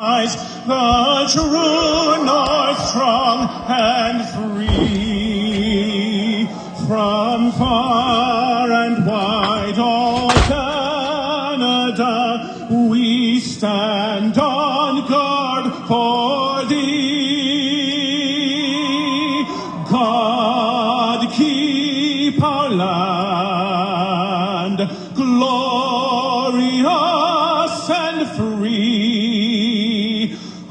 The true north, strong and free, from far and wide all Canada, we stand on guard for thee. God keep our land glorious and free.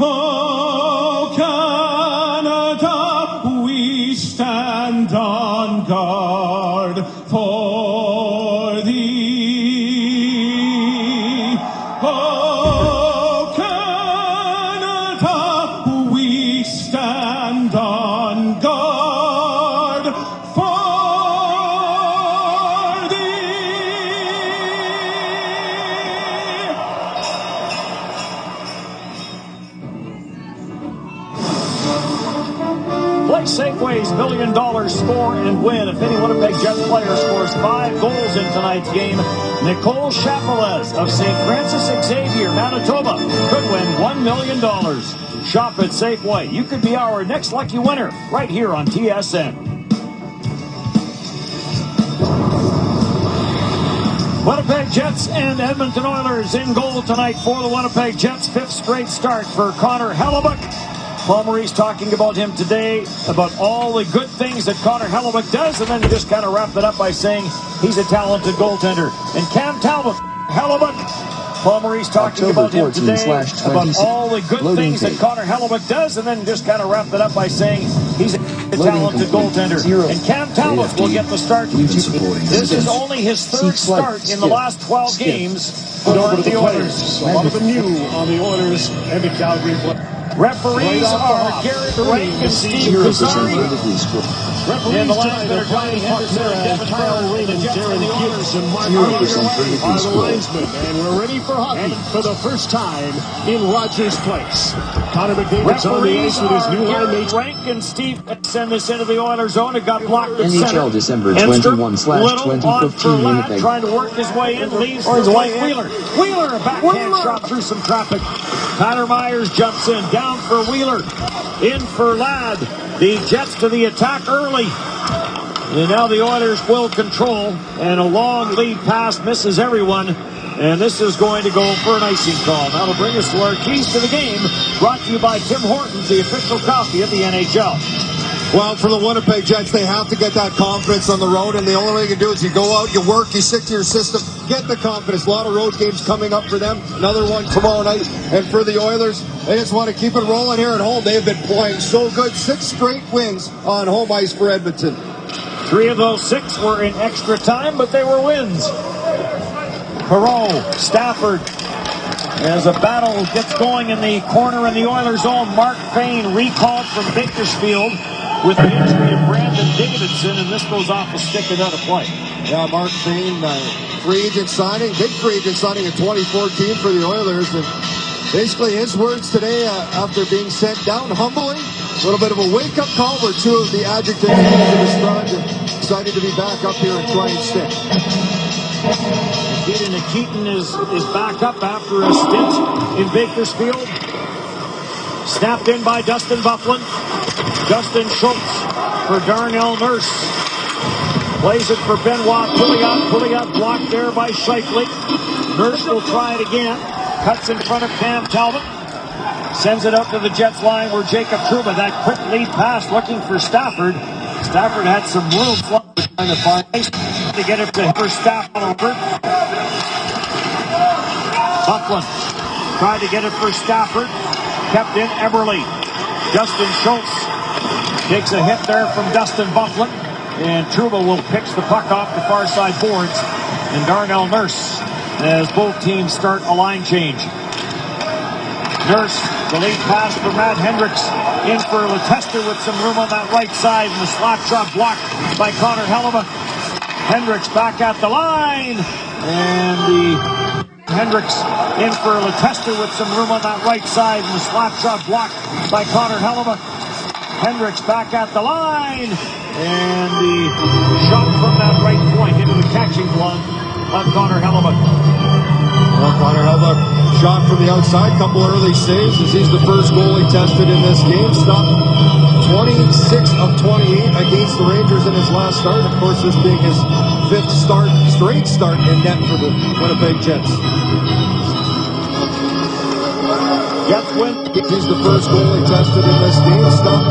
Oh, Canada, we stand on guard for thee. Oh, Canada, we stand on guard for Play Safeway's $1 million score and win. If any Winnipeg Jets player scores 5 goals in tonight's game, Nicole Chapeles of St. Francis Xavier, Manitoba, could win $1 million. Shop at Safeway. You could be our next lucky winner right here on TSN. Winnipeg Jets and Edmonton Oilers in goal tonight for the Winnipeg Jets. 5th straight start for Connor Hellebuyck. Paul Maurice talking about him today, about all the good things that Connor Hellebuyck does, and then just kind of wrapped it up by saying he's a talented goaltender. And Cam Talbot, Hellebuyck, Paul Maurice talking about him today, about all the good things that Connor Hellebuyck does, and then just kind of wrapped it up by saying he's a talented goaltender. And Cam Talbot will get the start. This is only his 3rd start in the last 12 games for the Oilers. A lot of them new on the Oilers and the Calgary Flames. Referees are Garrett Rank and Steve Kazari. And the linesmen are Johnny Henderson and Kyle Raymond, Darren Hughes, and Mark are the linesmen. And we're ready for hockey for the first time in Rogers Place. Connor McDavid's on the ice with his new line mates. Rank and Steve send this into the Oilers zone. It got blocked at center. NHL December 21/2015 Winnipeg. Trying to work his way in, leaves for Wheeler. Wheeler, a backhand shot through some traffic. Connor Myers jumps in, down for Wheeler, in for Ladd. The Jets to the attack early. And now the Oilers will control, and a long lead pass misses everyone. And this is going to go for an icing call. That'll bring us to our keys to the game, brought to you by Tim Hortons, the official coffee of the NHL. Well, for the Winnipeg Jets, they have to get that confidence on the road, and the only way you can do is you go out, you work, you stick to your system, get the confidence. A lot of road games coming up for them. Another one tomorrow night. And for the Oilers, they just want to keep it rolling here at home. They have been playing so good. 6 straight wins on home ice for Edmonton. 3 of those 6 were in extra time, but they were wins. Perreault, Stafford, as a battle gets going in the corner in the Oilers' zone. Mark Fane recalled from Bakersfield with the injury of Brandon Davidson, and this goes off a stick and out of play. Yeah, Mark Fane, free agent signing, big free agent signing in 2014 for the Oilers. And basically his words today after being sent down humbly, a little bit of a wake-up call were 2 of the adjectives he described. Excited to be back up here and try and stick. Gideon Keaton is back up after a stint in Bakersfield. Snapped in by Dustin Byfuglien. Justin Schultz for Darnell Nurse. Plays it for Benoit Pouliot blocked there by Scheifele. Nurse will try it again. Cuts in front of Cam Talbot. Sends it out to the Jets line where Jacob Trouba, that quick lead pass looking for Stafford. Stafford had some room trying to find to get it to for Stafford. Byfuglien tried to get it for Stafford. Kept in Eberle. Justin Schultz takes a hit there from Dustin Byfuglien. And Trouba will pitch the puck off the far side boards. And Darnell Nurse as both teams start a line change. Nurse, the lead pass for Matt Hendricks. In for Leicester with some room on that right side. And the slap shot blocked by Connor Hellebuyck. Hendricks back at the line. And the Hendricks in for Leicester with some room on that right side. And the slap shot blocked by Connor Hellebuyck. Hendricks back at the line. And the shot from that right point into the catching glove of Connor Hellebuyck. Well, Connor Hellebuyck shot from the outside. Couple early saves as he's the first goalie tested in this game. Stopped 26 of 28 against the Rangers in his last start. Of course, this being his fifth straight start in net for the Winnipeg Jets. Jets win. He's the first goalie tested in this game. Stopped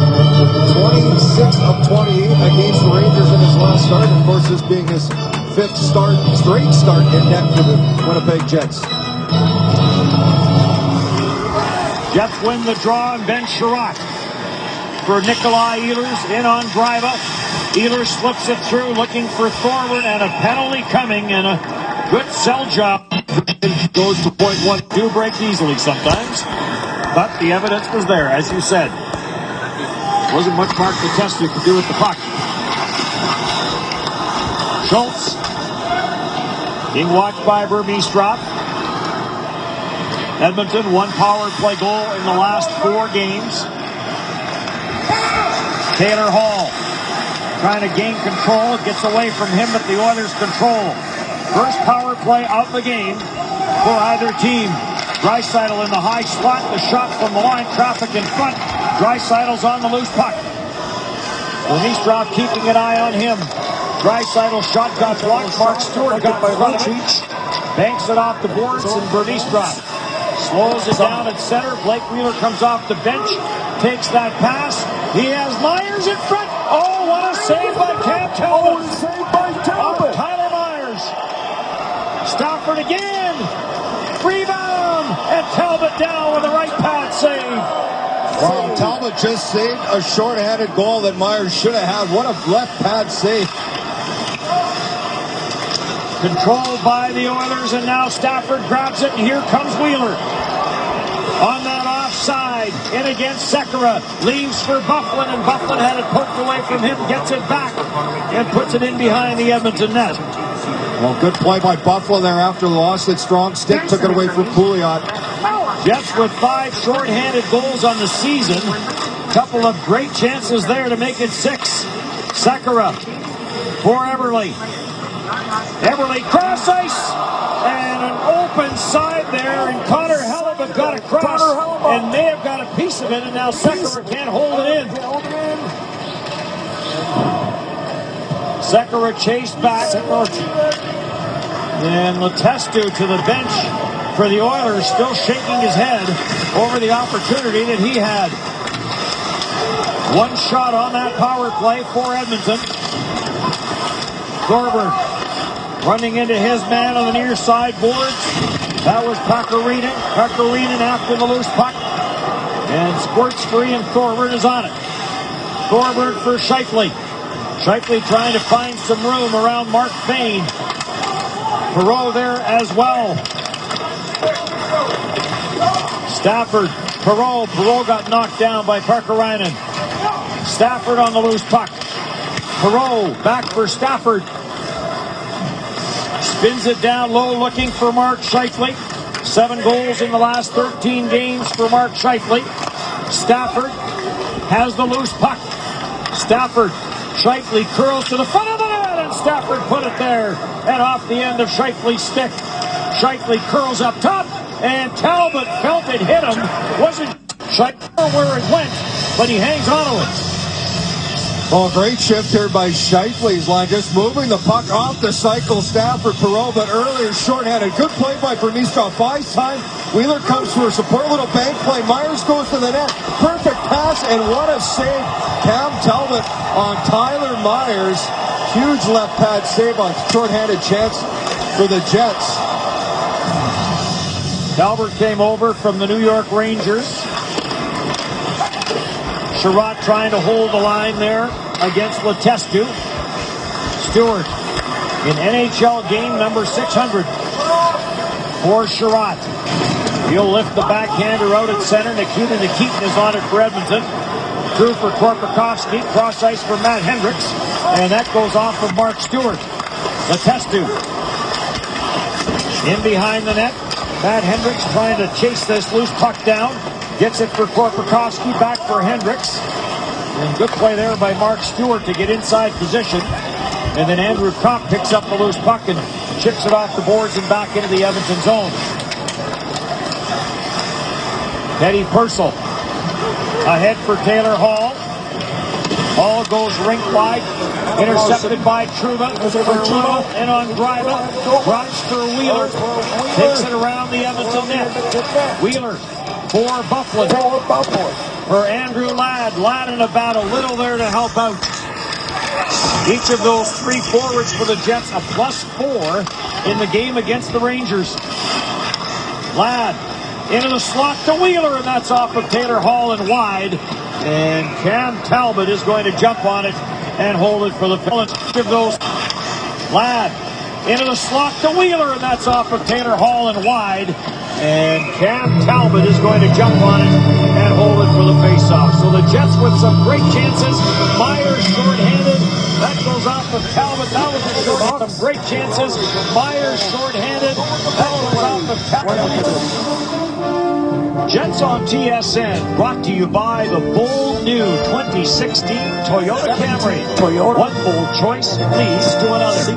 26 of 28 against the Rangers in his last start. Of course, this being his fifth straight start in net for the Winnipeg Jets. Jets win the draw and Ben Sherratt for Nikolai Ehlers in on Greiva. Ehlers slips it through looking for Thorburn and a penalty coming and a good sell job. Goes to point one. Do break easily sometimes. But the evidence was there, as you said. Wasn't much Mark Letestu could do with the puck. Schultz being watched by Burmistrov. Edmonton, one power play goal in the last 4 games. Taylor Hall trying to gain control. It gets away from him, but the Oilers control. First power play of the game for either team. Draisaitl in the high slot. The shot from the line. Traffic in front. Draisaitl's on the loose puck. Burmistrov keeping an eye on him. Draisaitl's shot got blocked. Mark Stewart got by Lucic. Banks it off the boards, and Burmistrov slows it down at center. Blake Wheeler comes off the bench. Takes that pass. He has Myers in front. Oh, what a save by Cam Talbot. Oh, Tyler Myers. Stafford again. Rebound. And Talbot down with a right pad save. Wow, Talbot just saved a short-handed goal that Myers should have had. What a left pad save. Controlled by the Oilers, and now Stafford grabs it, and here comes Wheeler. On that offside, in against Sekera, leaves for Byfuglien, and Byfuglien had it poked away from him, gets it back, and puts it in behind the Edmonton net. Well, good play by Byfuglien there after the loss. That strong stick took it away from Pouliot. Jets with 5 short-handed goals on the season. Couple of great chances there to make it 6. Sekera for Eberle. Eberle cross ice, and an open side there, and Connor Hellebuyck got across and may have got a piece of it, and now Sekera can't hold it in. Sekera chased back, and Letestu to the bench for the Oilers, still shaking his head over the opportunity that he had. One shot on that power play for Edmonton. Thorburn running into his man on the near side boards. That was Pakarinen. Pakarinen after the loose puck. And squirts free, and Thorburn is on it. Thorburn for Scheifele. Scheifele trying to find some room around Mark Fane. Perreault there as well. Stafford, Perreault. Perreault got knocked down by Pakarinen. Stafford on the loose puck. Perreault back for Stafford. Spins it down low, looking for Mark Scheifele. 7 goals in the last 13 games for Mark Scheifele. Stafford has the loose puck. Stafford, Scheifele curls to the front of the net, and Stafford put it there and off the end of Scheifele's stick. Scheifele curls up top, and Talbot felt it hit him. Wasn't Scheifele where it went, but he hangs on to it. Oh, great shift here by Scheifele's line, just moving the puck off the cycle. Stafford, Perreault, but earlier shorthanded. Good play by Burmistrov. Buys time. Wheeler comes for a support, little bank play. Myers goes to the net. Perfect pass, and what a save. Cam Talbot on Tyler Myers. Huge left pad save on shorthanded chance for the Jets. Talbot came over from the New York Rangers. Sherratt trying to hold the line there against Letestu. Stewart in NHL game number 600 for Sherratt. He'll lift the backhander out at center. Nikita Nikitin is on it for Edmonton. Through for Korpikoski. Cross ice for Matt Hendricks. And that goes off of Mark Stewart. Letestu in behind the net. Matt Hendricks trying to chase this loose puck down. Gets it for Korpikoski, back for Hendricks. And good play there by Mark Stewart to get inside position. And then Andrew Kopp picks up the loose puck and chips it off the boards and back into the Edmonton zone. Teddy Purcell ahead for Taylor Hall. Ball goes rink wide. Intercepted by Trouba. Trouba in on Greiba. Drops for Wheeler. Takes it around the Edmonton net. Wheeler for Bufflin. For Andrew Ladd. Ladd in about a little there to help out. Each of those three forwards for the Jets a +4 in the game against the Rangers. Ladd into the slot to Wheeler, and that's off of Taylor Hall and wide. And Cam Talbot is going to jump on it and hold it for the Phillies. Give those. Ladd into the slot to Wheeler, and that's off of Taylor Hall and wide. And Cam Talbot is going to jump on it and hold it for the faceoff. So the Jets with some great chances. Myers shorthanded. That goes off of Talbot. That was some great chances. Myers shorthanded. That goes off of Talbot. Jets on TSN, brought to you by the bold new 2016 Toyota Camry. One bold choice leads to another.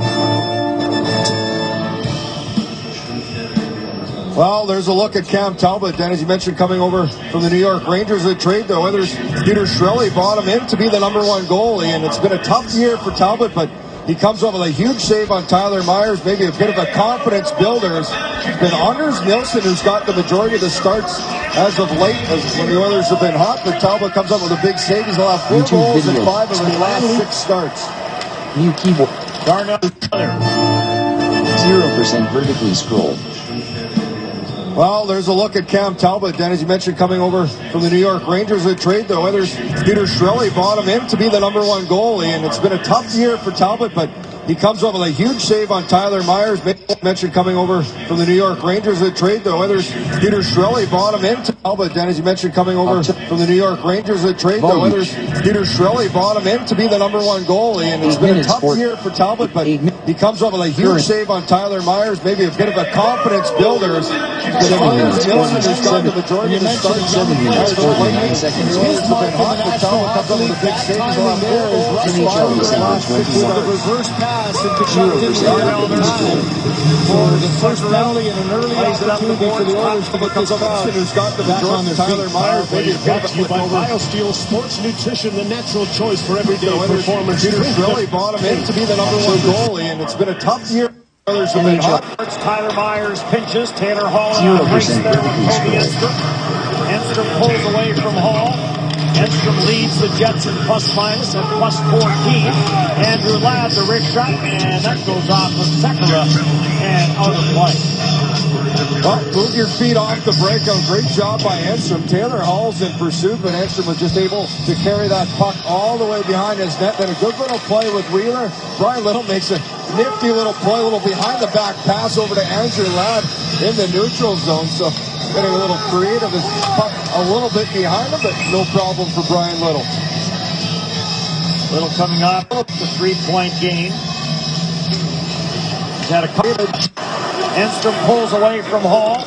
Well, there's a look at Cam Talbot, Dan, as you mentioned, coming over from the New York Rangers. They trade the Oilers. Peter Chiarelli brought him in to be the #1 goalie, and it's been a tough year for Talbot, but he comes up with a huge save on Tyler Myers, maybe a bit of a confidence builder. It's been Anders Nilsson who's got the majority of the starts as of late when the Oilers have been hot, but Talbot comes up with a big save. He's allowed 4 goals in 5 of his last 6 starts. New keyboard. Darnell. 0% vertically scroll. Well, there's a look at Cam Talbot, Dan, as you mentioned, coming over from the New York Rangers. They trade the Oilers. Peter Chiarelli brought him in to be the #1 goalie, and it's been a tough year for Talbot, but he comes up with a huge save on Tyler Myers. Mentioned coming over from the New York Rangers. They trade the Oilers. Peter Chiarelli brought him in to Talbot, Dan, as you mentioned, coming over from the New York Rangers. They trade the Oilers. Peter Chiarelli brought him in to be the #1 goalie, and it's been a tough year for Talbot, but he comes up with a huge save on Tyler Myers, maybe a bit of a confidence builder. Anders Nilsson who's got the majority of the starts. 7 minutes, 49 seconds. His mark on the National Hockey League, that timing there is NHL December 21. The reverse pass and to 0% for the first penalty and an early opportunity for the Oilers to get this crowd who's got the back on majority their of Tyler feet. Myers, maybe a bit Brought of to you by a BioSteel Sports Nutrition, the natural choice for everyday performance. Peter Chiarelli brought him in to be the #1 goalie, and it's been a tough year. Oilers have been hot. Tyler Myers pinches. Taylor Hall 0% there vertically with Toby Enstrom. Enstrom pulls away from Hall. Enstrom leads the Jets in +- at +14. Andrew Ladd, the wrist shot, and that goes off of Sekera and out of play. Well, move your feet off the breakout. Great job by Enstrom. Taylor Hall's in pursuit, but Enstrom was just able to carry that puck all the way behind his net. Then a good little play with Wheeler. Brian Little makes a nifty little play, a little behind the back pass over to Andrew Ladd in the neutral zone. So getting a little creative, his puck a little bit behind him, but no problem for Brian Little. Little coming off the 3-point game. He's had a couple. Enstrom pulls away from Hall.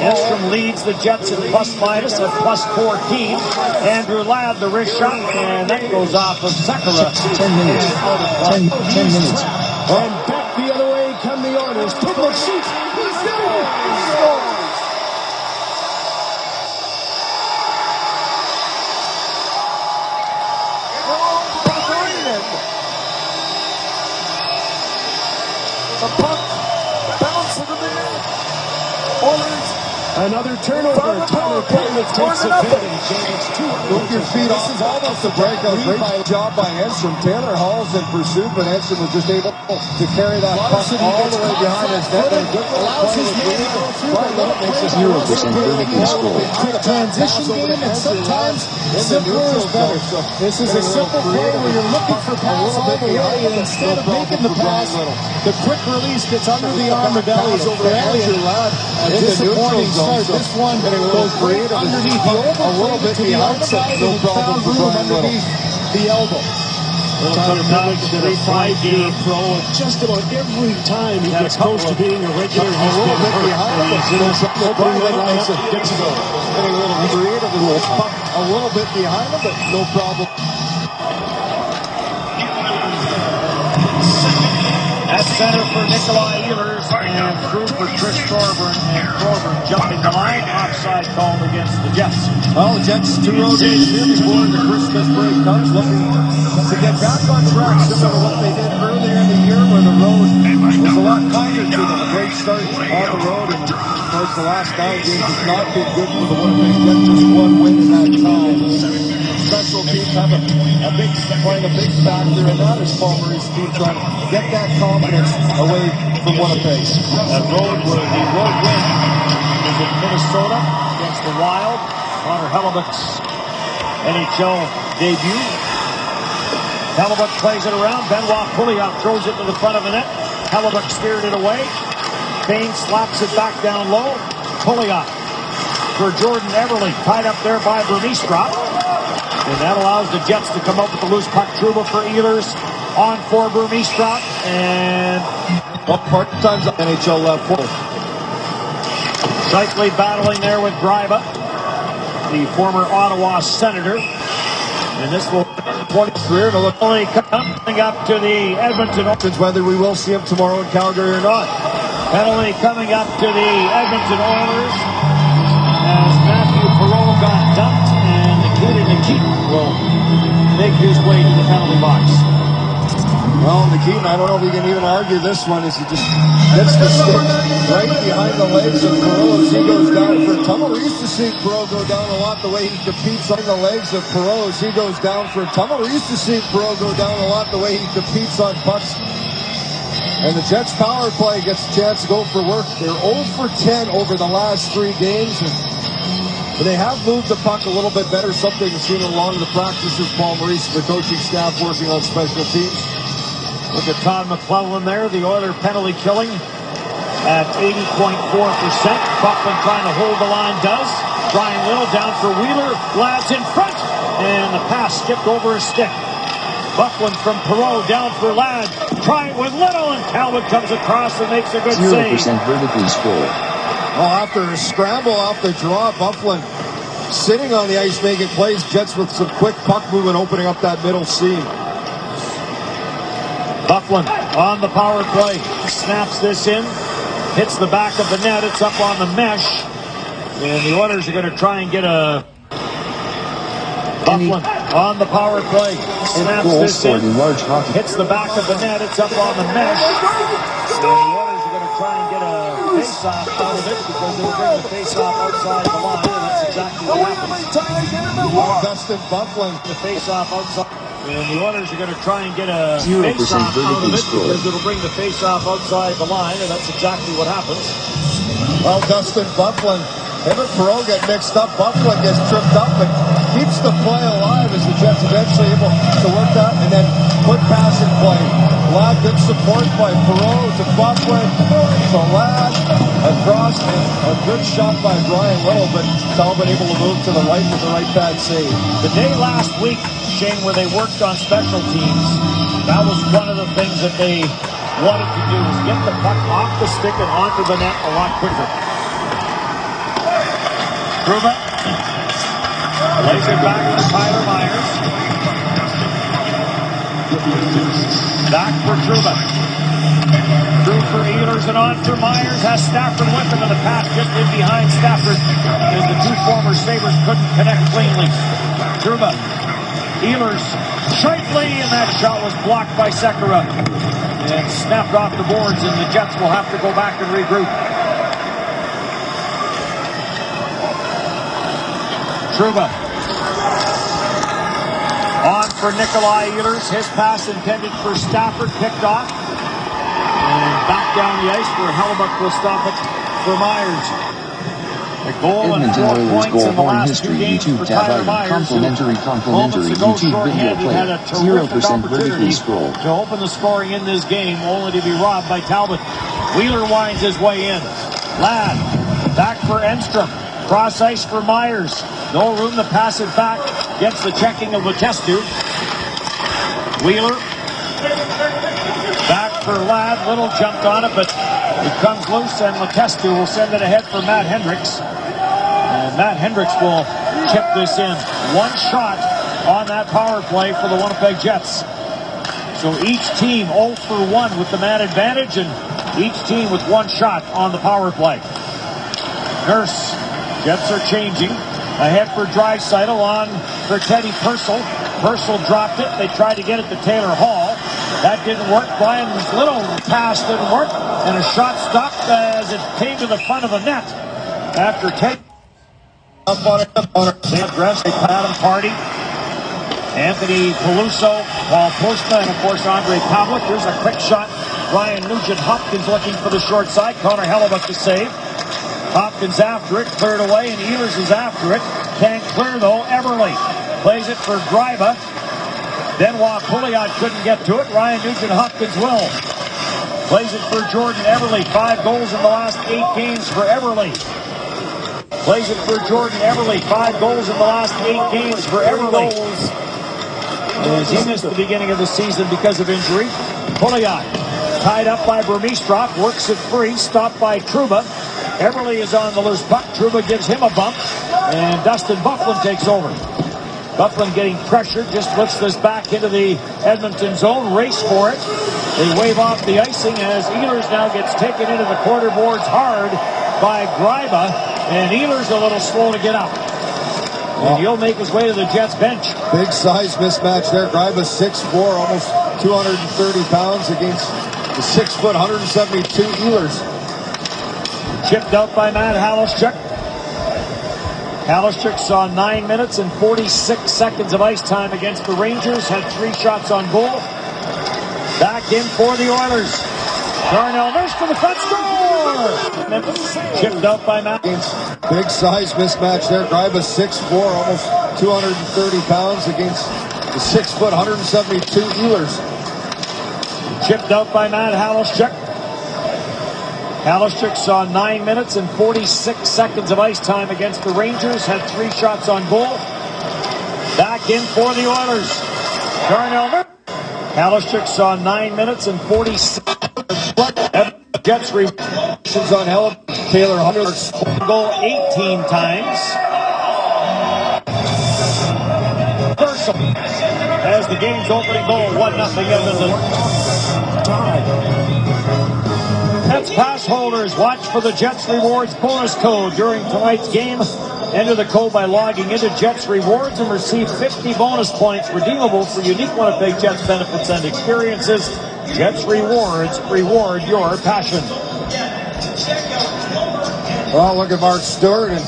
Enstrom leads the Jets in +- at +14. Andrew Ladd, the wrist shot, and that goes off of Sekera. 10 minutes. 10 minutes. And back the other way come the Oilers. Pivot shoots. He's got it. He scores. The puck bounces into the net. Oilers. Another turnover. Tyler Perry takes advantage. Move your feet off. This is almost a breakout. Great job by Enstrom. Taylor Hall's in pursuit, but Enstrom was just able to carry that puck all the way behind his net. And a good little play with Wheeler. Brian Little makes a 0% vertically scroll. Quick transition game, and sometimes simpler is better. This is a simple play where you're looking for pass all the way, and instead of making the pass, the quick release gets under the arm or belly of Elliott. A disappointing start. This one goes right underneath the elbow, a little bit to the outside, no problem for Brian underneath the elbow. Tyler Perry did a 5-year pro, and just about every time he gets close to being a regular, he's a little been bit hurt. behind him. He's in his opening lineup, gets it over. Getting a little creative, a little puck a little bit behind him, but no problem. That's center for Nikolai Ehlers and through for Chris Thorburn, and Thorburn jumping the line. Offside called against the Jets. Well, the Jets 2 road games here before the Christmas break comes, looking to get back on track, similar to what they did earlier in the year where the road was a lot kinder to them. A great start on the road, and of course the last 9 games has not been good for the Winnipeg Jets. Just 1 win in that time. Special teams have playing a big factor in that as Paul Maurice's team trying to get that confidence away from Winnipeg. The road win is in Minnesota against the Wild. Connor Hellebuck's NHL debut. Hellebuck plays it around. Benoit Pouliot throws it to the front of the net. Hellebuck steered it away. Kane slaps it back down low. Pouliot for Jordan Eberle, tied up there by Burmistrov. And that allows the Jets to come up with the loose puck. Trouba for Ehlers, on for Burmistrov, and part-time's NHL left full. Shifley battling there with Greiba, the former Ottawa Senator. And this will 20 career to look only coming up to the Edmonton. whether we will see him tomorrow in Calgary or not. Penalty coming up to the Edmonton Oilers as Matthew Perreault got dumped, and Nikita will make his way to the penalty box. Well, Nikita, I don't know if you can even argue this one as he just gets the stick right behind the legs of Perreault as he goes down for a tunnel. We used to see Perreault go down a lot the way he competes on the legs of Perreault as he goes down for a tunnel. We used to see Perreault go down a lot the way he competes on pucks. And the Jets power play gets a chance to go for work. They're 0 for 10 over the last 3 games. But they have moved the puck a little bit better, something we've seen along the practices. Paul Maurice and the coaching staff working on special teams. Look at Todd McClellan there, the Oiler penalty killing at 80.4%. Buckland trying to hold the line, does. Brian Little down for Wheeler. Ladd's in front, and the pass skipped over his stick. Buckland from Perreault down for Ladd. Trying with Little, and Talbot comes across and makes a good 0% save. vertically scored. Well, after a scramble off the draw, Buckland sitting on the ice making plays. Jets with some quick puck movement opening up that middle seam. Buckland on the power play. Snaps this in. Hits the back of the net. It's up on the mesh. And the Oilers are going to try and get a... Buckland on the power play. Snaps this in. Hits the back of the net. It's up on the mesh. And the Oilers are going to try and get a face-off out of it because they were bringing the face-off outside the line. And that's exactly what happened. Dustin Buckland. The face-off outside. And the Oilers are going to try and get a face-off out of it because it'll bring the face-off outside the line, and that's exactly what happens. Well, Dustin Buckland, him and Perreault get mixed up. Buckland gets tripped up and keeps the play alive as the Jets eventually able to work that and then put pass in play. Ladd, good support by Perreault to Buckland to Ladd across, and a good shot by Brian Little, but Talbot able to move to the right with the right pad save. The day last week, Shane, where they worked on special teams, that was one of the things that they wanted to do, was get the puck off the stick and onto the net a lot quicker. Trouba lays it back to Tyler Myers. Back for Trouba. Through for Ehlers and on for Myers. Has Stafford with him, and the pass just in behind Stafford as the 2 former Sabres couldn't connect cleanly. Trouba. Ehlers, Shifley, and that shot was blocked by Sekera and snapped off the boards, and the Jets will have to go back and regroup. Trouba on for Nikolai Ehlers. His pass intended for Stafford, picked off, and back down the ice where Hellebuck will stop it for Myers. A goal Edmonton and 4 Oilers points goal in the horn last history 2 games YouTube for tab Tyler item. Myers. Complimentary YouTube video player. 0% vertically scroll. To open the scoring in this game, only to be robbed by Talbot. Wheeler winds his way in. Ladd back for Enstrom. Cross ice for Myers. No room to pass it back. Gets the checking of Letestu. Wheeler back for Ladd. Little jumped on it, but it comes loose, and Letestu will send it ahead for Matt Hendricks. And Matt Hendricks will chip this in. 1 shot on that power play for the Winnipeg Jets. So each team 0 for 1 with the man advantage, and each team with one shot on the power play. Nurse. Jets are changing. Ahead for Draisaitl, on for Teddy Purcell. Purcell dropped it. They tried to get it to Taylor Hall. That didn't work. Brian's little pass didn't work. And a shot stopped as it came to the front of the net. After Teddy. Up on it. They addressed Adam Party. Anthony Peluso, Paul Postma, and of course Andre Pavlik. Here's a quick shot. Ryan Nugent-Hopkins looking for the short side. Connor Hellebuck to save. Hopkins after it, cleared away, and Ehlers is after it. Can't clear though. Eberle plays it for Greiba. Benoit Pouliot couldn't get to it. Ryan Nugent-Hopkins will. Plays it for Jordan Eberle. 5 goals in the last 8 games for Eberle. Plays it for Jordan Eberle. 5 goals in the last 8 games for Eberle. As he missed the beginning of the season because of injury. Pouliot tied up by Burmistrov, works it free, stopped by Trouba. Eberle is on the loose puck. Trouba gives him a bump, and Dustin Byfuglien takes over. Byfuglien getting pressured, just lifts this back into the Edmonton zone, race for it. They wave off the icing as Ehlers now gets taken into the quarter boards hard by Greiba, and Ehlers a little slow to get up. And he'll make his way to the Jets bench. Big size mismatch there. Greiba 6'4", almost 230 pounds against the 6 foot, 172 Ehlers. Chipped out by Matt Halischuk. Halischuk saw 9 minutes and 46 seconds of ice time against the Rangers. Had 3 shots on goal. Back in for the Oilers. Darnell Nurse for the front score! Chipped out by Matt. Big size mismatch there. Greiba 6'4", almost 230 pounds against the 6 foot, 172 Ehlers. Chipped out by Matt Halischuk. Halischuk saw 9 minutes and 46 seconds of ice time against the Rangers. Had 3 shots on goal. Back in for the Oilers. Darnell Nurse. Halischuk saw 9 minutes and 46 Jets reactions on Hellebuck. Taylor Hunter goal 18 times. As the game's opening goal, 1-0 Edmonton. Jets pass holders, watch for the Jets Rewards bonus code during tonight's game. Enter the code by logging into Jets Rewards and receive 50 bonus points redeemable for unique Winnipeg Jets benefits and experiences. Jets Rewards, reward your passion. Well, look at Mark Stewart, and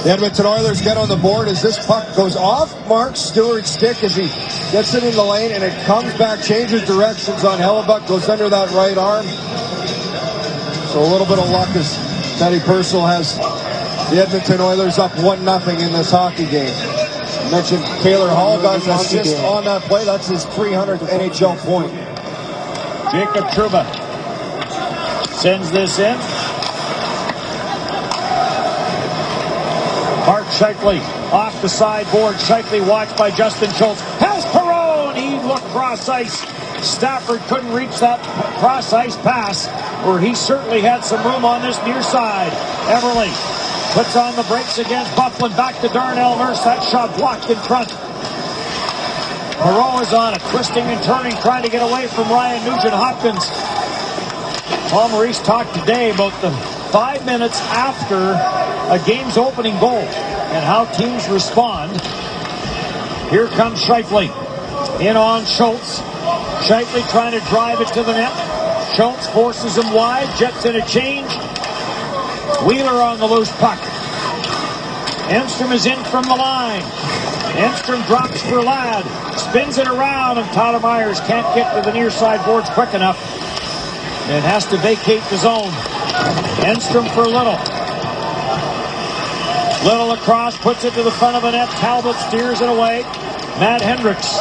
the Edmonton Oilers get on the board as this puck goes off Mark Stewart's stick as he gets it in the lane, and it comes back, changes directions on Hellebuck, goes under that right arm. So a little bit of luck as Teddy Purcell has the Edmonton Oilers up 1-0 in this hockey game. I mentioned Taylor Hall got an assist on that play. That's his 300th NHL point. Jacob Trouba sends this in. Mark Scheifele off the sideboard. Scheifele watched by Justin Schultz. Has Perron. He looked cross ice. Stafford couldn't reach that cross ice pass, where he certainly had some room on this near side. Eberle puts on the brakes against Byfuglien. Back to Darnell Nurse. That shot blocked in front. Perron is on it, twisting and turning, trying to get away from Ryan Nugent-Hopkins. Paul Maurice talked today about the 5 minutes after a game's opening goal and how teams respond. Here comes Scheifele. In on Schultz. Scheifele trying to drive it to the net. Schultz forces him wide. Jets in a change. Wheeler on the loose puck. Enstrom is in from the line. Enstrom drops for Ladd. Spins it around, and Tyler Myers can't get to the near side boards quick enough. And has to vacate the zone. Enstrom for Little. Little across, puts it to the front of the net. Talbot steers it away. Matt Hendricks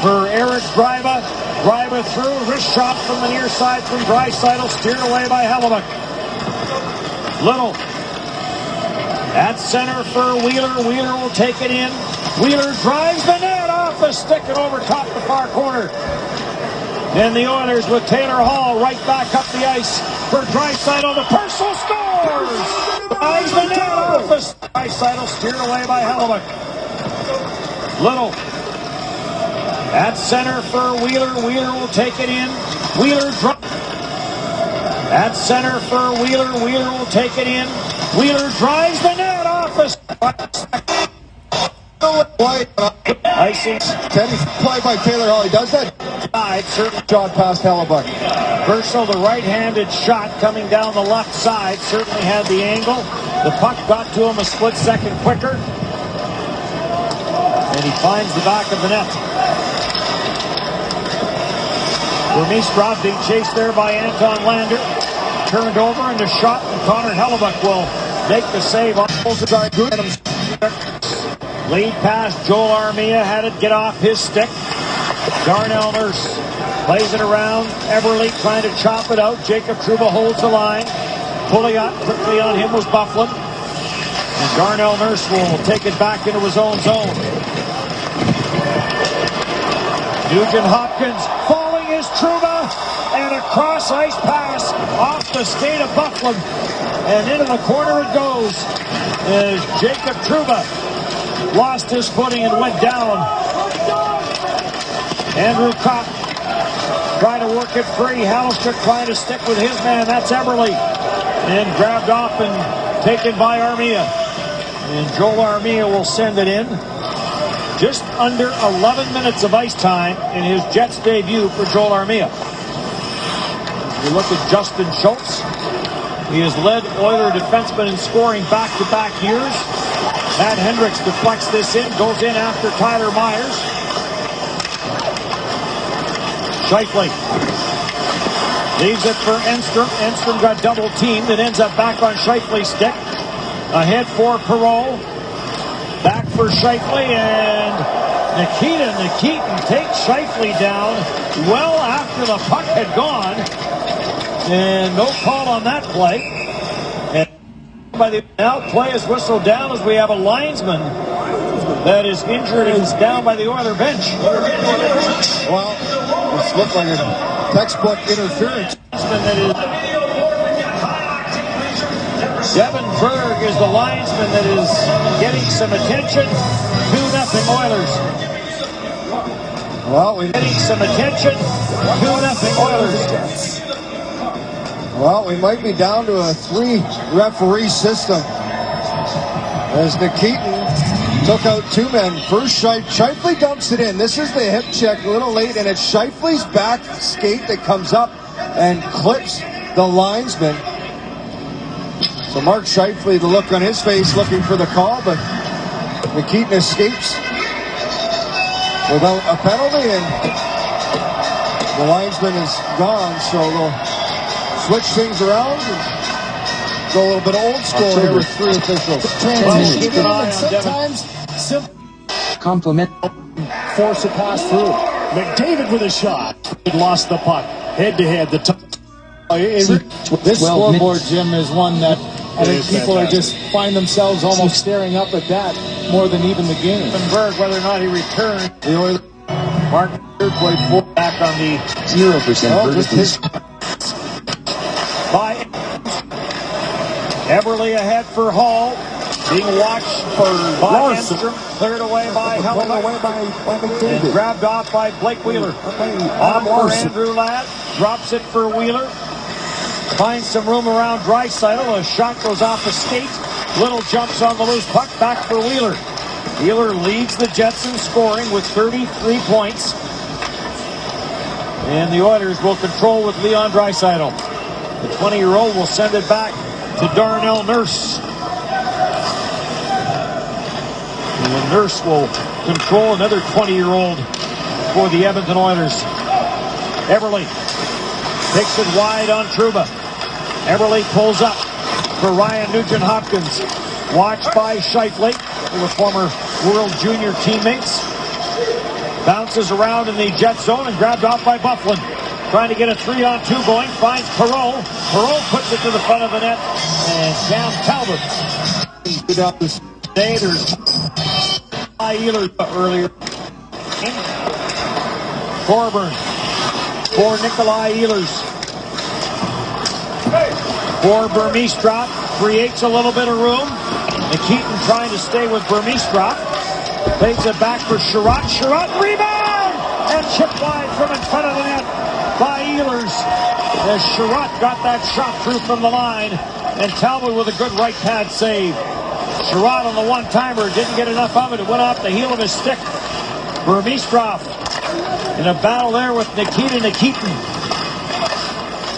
for Eric Greiba. Greiba through, wrist shot from the near side from Draisaitl, steered away by Hellebuck. Little at center for Wheeler. Wheeler will take it in. Wheeler drives the net off the stick and over top the far corner. And the Oilers with Taylor Hall right back up the ice for Draisaitl. The Purcell scores! Drives the net off the Draisaitl, steered away by Hellebuck. Little At center for Wheeler. Wheeler will take it in. Wheeler drop. At center for Wheeler. Wheeler will take it in. Wheeler drives the net off a icing. Play by Taylor Hall. He does that. Certainly Shot past Hellebuck. Versal, the right-handed shot coming down the left side, certainly had the angle. The puck got to him a split second quicker. And he finds the back of the net. Vermeestrov being chased there by Anton Lander. Turned over and the shot, and Connor Hellebuck will make the save. Lead pass, Joel Armia had it get off his stick. Darnell Nurse plays it around. Everly trying to chop it out. Jacob Trouba holds the line. Pulling up quickly on him was Bufflin. And Darnell Nurse will take it back into his own zone. Nugent Hopkins falling is Trouba. And a cross ice pass off the skate of Bufflin. And into the corner it goes. As Jacob Trouba lost his footing and went down. Andrew Kopp trying to work it free. Hallustrick trying to stick with his man. That's Everly. And grabbed off and taken by Armia. And Joel Armia will send it in. Just under 11 minutes of ice time in his Jets debut for Joel Armia. As we look at Justin Schultz, he has led Oiler defensemen in scoring back-to-back years. Matt Hendricks deflects this in, goes in after Tyler Myers. Scheifele leaves it for Enstrom. Enstrom got double teamed and ends up back on Scheifele's stick. Ahead for Perreault. Back for Scheifele, and Nikitin takes Scheifele down well after the puck had gone. And no call on that play. And now play is whistled down as we have a linesman that is injured and is down by the Oiler bench. Well, this looks like a textbook interference. Devin Berg is the linesman that is getting some attention. 2-0 Oilers. Well, Getting some attention. 2-0 Oilers. Well, we might be down to a 3-referee system. As Nikitin took out 2 men. First, Scheifele dumps it in. This is the hip check a little late, and it's Scheifele's back skate that comes up and clips the linesman. So Mark Scheifele, the look on his face, looking for the call, but Nikitin escapes without a penalty, and the linesman is gone, so they'll switch things around and go a little bit old school here with 3 officials. Sometimes simple Compliment. force a pass through. McDavid with a shot. He lost the puck. Head-to-head. The top. This scoreboard, Jim, is one that I think people are just find themselves almost staring up at that more than even the game. Berg, whether or not he returned. The Oilers. Mark played 4 back on the 0% verticals. By Everly ahead for Hall. Being watched by Enstrom. Cleared away by Hellebuck. And grabbed off by Blake Wheeler. On for Andrew Ladd. Drops it for Wheeler. Finds some room around Draisaitl. A shot goes off a skate. Little jumps on the loose puck. Back for Wheeler. Wheeler leads the Jets in scoring with 33 points. And the Oilers will control with Leon Draisaitl. The 20-year-old will send it back to Darnell Nurse. And the Nurse will control another 20-year-old for the Edmonton Oilers. Everly takes it wide on Trouba. Everly pulls up for Ryan Nugent-Hopkins. Watched by Scheifele, who were former World Junior teammates. Bounces around in the Jet zone and grabbed off by Bufflin. Trying to get a 3-on-2 going. Finds Perreault. Perreault puts it to the front of the net. And Cam Talbot. Today there's Ehlers earlier. Corbin for Nikolai Ehlers. For Vermeestrov. Creates a little bit of room. Nikitin trying to stay with Vermeestrov. Takes it back for Sherratt. Sherratt rebound! And chipped wide from in front of the net by Ehlers. As Sherratt got that shot through from the line. And Talbot with a good right pad save. Sherratt on the one-timer didn't get enough of it. It went off the heel of his stick. Burmistrov in a battle there with Nikita Nikitin.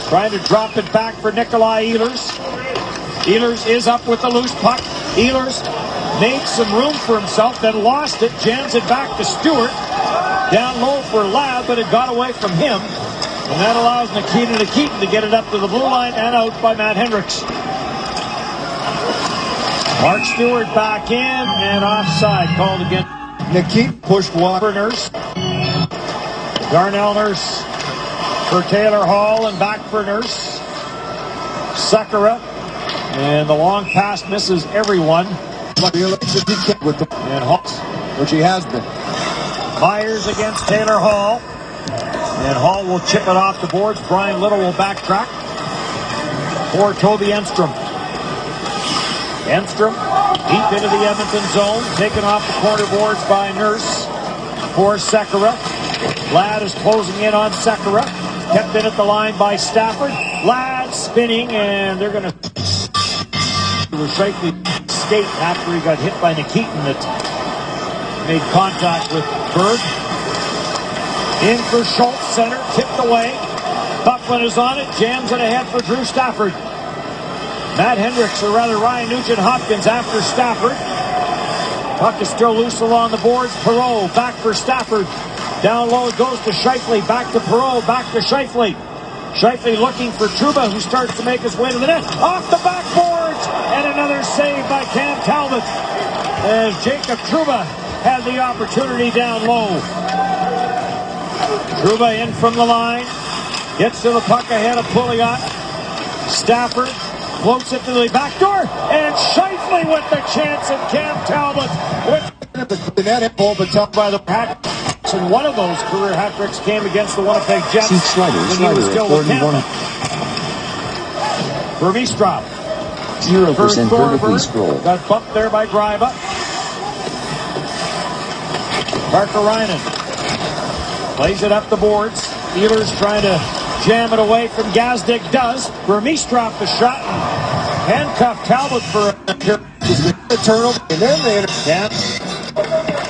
Trying to drop it back for Nikolai Ehlers. Ehlers is up with the loose puck. Ehlers made some room for himself, then lost it, jams it back to Stewart. Down low for Ladd, but it got away from him. And that allows Nikita Nikitin to get it up to the blue line and out by Matt Hendricks. Mark Stewart back in and offside called again. Nikitin pushed wide. Nurse. Darnell Nurse for Taylor Hall and back for Nurse. Sekera. And the long pass misses everyone. And Hall, which he has been. Myers against Taylor Hall. And Hall will chip it off the boards. Brian Little will backtrack for Toby Enstrom. Enstrom deep into the Edmonton zone. Taken off the corner boards by Nurse for Sekera. Ladd is closing in on Sekera. Kept in at the line by Stafford. Ladd spinning, and they're going to safely skate after he got hit by Nikitin that made contact with Berg. In for Schultz, center, tipped away. Buckland is on it, jams it ahead for Drew Stafford. Matt Hendricks, or rather Ryan Nugent-Hopkins after Stafford. Puck is still loose along the boards. Perreault back for Stafford. Down low it goes to Scheifele, back to Perreault, back to Scheifele. Scheifele looking for Trouba, who starts to make his way to the net. Off the backboards, and another save by Cam Talbot. As Jacob Trouba had the opportunity down low. Trouba in from the line. Gets to the puck ahead of Pouliot. Stafford floats it to the back door. And Scheifele with the chance, and Cam Talbot with The net ball, but top by the hat. And one of those career hat tricks came against the Winnipeg Jets. See Slider at 41. Burmistrov. 0% vertically scroll. Got bumped there by Greiba. Parker Reinen plays it up the boards. Ehlers trying to jam it away from Gazdic. Does. Burmistrov the shot. Handcuffed Talbot for the turnover. And then they Camp.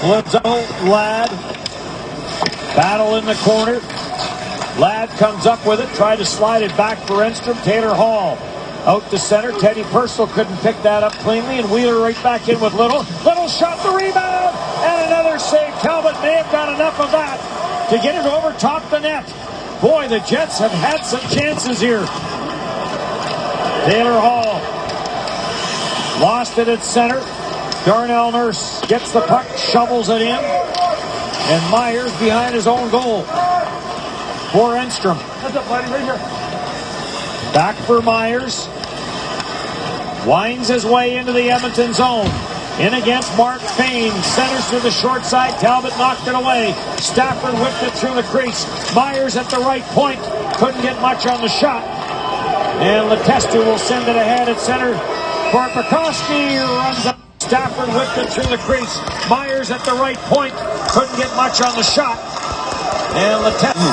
Bledsoe, Ladd. Battle in the corner. Ladd comes up with it. Tried to slide it back for Enstrom. Taylor Hall out to center. Teddy Purcell couldn't pick that up cleanly. And Wheeler right back in with Little. Little shot the rebound. And another save. Talbot may have got enough of that to get it over top the net. Boy, the Jets have had some chances here. Taylor Hall lost it at center. Darnell Nurse gets the puck, shovels it in. And Myers behind his own goal for Enstrom. Back for Myers. Winds his way into the Edmonton zone. In against Mark Fane. Centers to the short side. Talbot knocked it away. Stafford whipped it through the crease. Myers at the right point. Couldn't get much on the shot. And Letestu will send it ahead at center for Bukowski. Runs up. Stafford whipped it through the crease. Myers at the right point. Couldn't get much on the shot. And Letestu.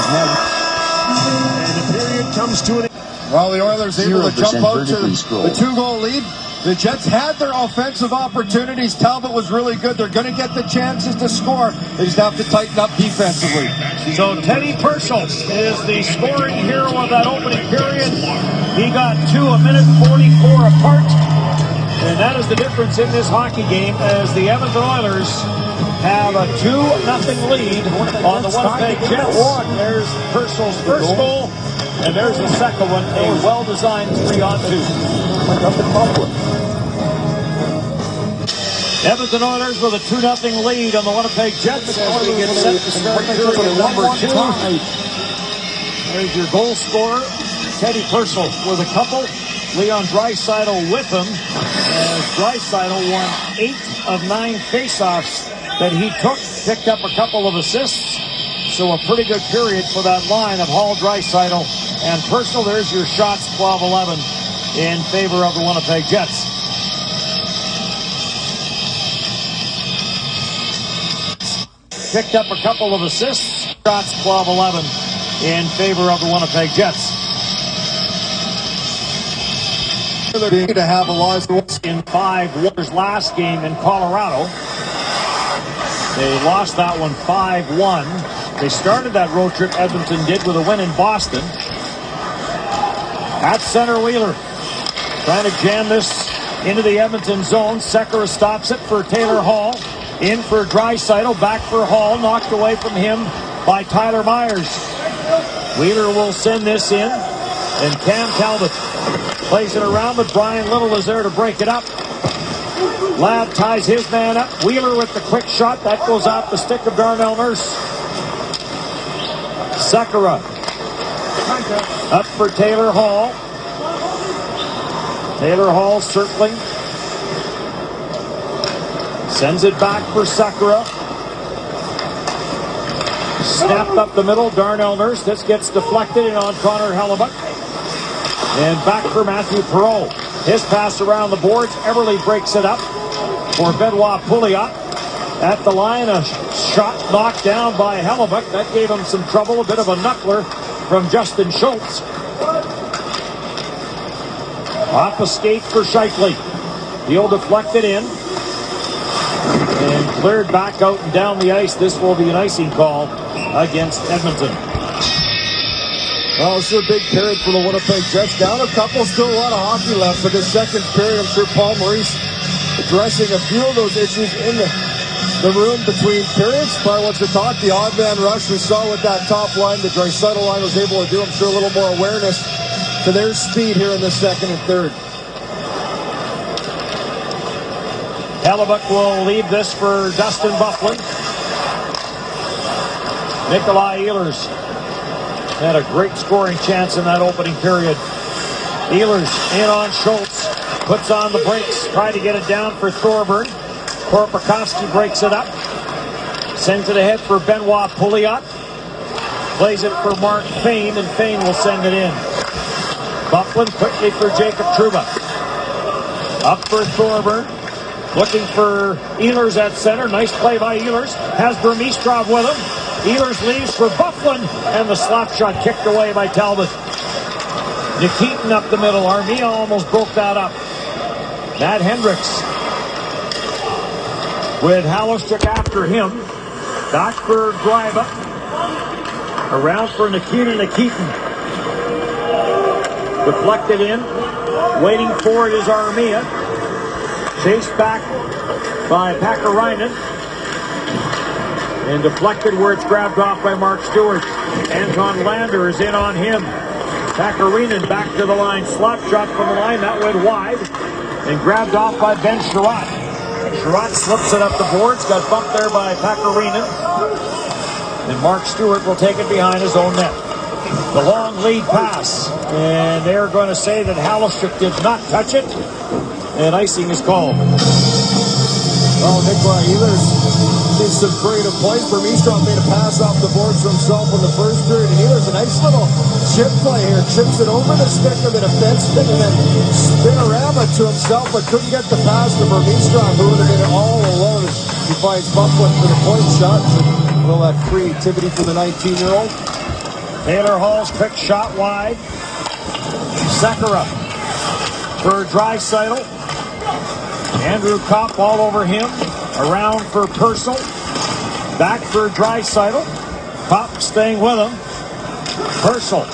And the period comes to an end. Well, the Oilers able to jump out to the 2-goal lead. The Jets had their offensive opportunities. Talbot was really good. They're going to get the chances to score. They just have to tighten up defensively. So Teddy Purcell is the scoring hero of that opening period. He got 2 a minute 44 apart. And that is the difference in this hockey game, as the Edmonton Oilers have a 2-0 lead on the Winnipeg Jets. There's Purcell's first goal, and there's the second one, a well-designed 3-on-2. Edmonton Oilers with a 2-0 lead on the Winnipeg Jets as we get set to start period number 2. There's your goal scorer, Teddy Purcell, with a couple. Leon Draisaitl with him, as Draisaitl won 8 of 9 faceoffs that he took, picked up a couple of assists. So a pretty good period for that line of Hall, Draisaitl, and Purcell. There's your shots, 12-11 in favor of the Winnipeg Jets. Picked up a couple of assists. Shots 12-11 in favor of the Winnipeg Jets. They're to have a loss in 5 Warriors last game in Colorado. They lost that one 5-1. They started that road trip, Edmonton did, with a win in Boston. At center, Wheeler trying to jam this into the Edmonton zone. Sekera stops it for Taylor Hall. In for Draisaitl, back for Hall, knocked away from him by Tyler Myers. Wheeler will send this in, and Cam Talbot plays it around, but Brian Little is there to break it up. Ladd ties his man up. Wheeler with the quick shot. That goes off the stick of Darnell Nurse. Sekera up for Taylor Hall. Taylor Hall circling. Sends it back for Sekera. Snapped up the middle. Darnell Nurse. This gets deflected in on Connor Hellebuck. And back for Matthew Perreault. His pass around the boards. Everly breaks it up for Benoit Pouliot. At the line, a shot knocked down by Hellebuck. That gave him some trouble. A bit of a knuckler from Justin Schultz. Off a skate for Scheifele. He'll deflect it in. And cleared back out and down the ice. This will be an icing call against Edmonton. Well, it's a big period for the Winnipeg Jets. Down a couple, still a lot of hockey left for this second period. I'm sure Paul Maurice addressing a few of those issues in the room between periods. Probably wants to talk. The odd man rush we saw with that top line, the Draisaitl line was able to do. I'm sure a little more awareness to their speed here in the second and third. Hellebuck will leave this for Dustin Byfuglien. Nikolai Ehlers had a great scoring chance in that opening period. Ehlers in on Schultz. Puts on the brakes. Try to get it down for Thorburn. Korpikoski breaks it up. Sends it ahead for Benoit Pouliot. Plays it for Mark Fane, and Fane will send it in. Byfuglien quickly for Jacob Trouba. Up for Thorburn. Looking for Ehlers at center. Nice play by Ehlers. Has Burmistrov with him. Ehlers leaves for Byfuglien, and the slap shot kicked away by Talbot. Nikitin up the middle. Armia almost broke that up. Matt Hendricks with Hallostrich after him. Back for Greiba. Around for Nikitin. Deflected in. Waiting for it is Armia. Chased back by Pakarainen. And deflected where it's grabbed off by Mark Stewart. Anton Lander is in on him. Pakarainen back to the line. Slap shot from the line. That went wide. And grabbed off by Ben Sherratt. Sherratt slips it up the boards. Got bumped there by Pakarainen. And Mark Stewart will take it behind his own net. The long lead pass. And they're going to say that Hallostrich did not touch it. And icing is called. Oh, Nikolai Ehlers did some creative plays. Burmistrov made a pass off the boards to himself in the first period. And Ehlers, a nice little chip play here. Chips it over the stick of the defenseman and then spinorama to himself, but couldn't get the pass to Burmistrov, who would have been all alone. He finds Byfuglien for the point shot. All that creativity for the 19-year-old. Taylor Hall's quick shot wide. Sekera for Draisaitl. Andrew Kopp all over him. Around for Purcell. Back for Draisaitl. Kopp staying with him. Purcell.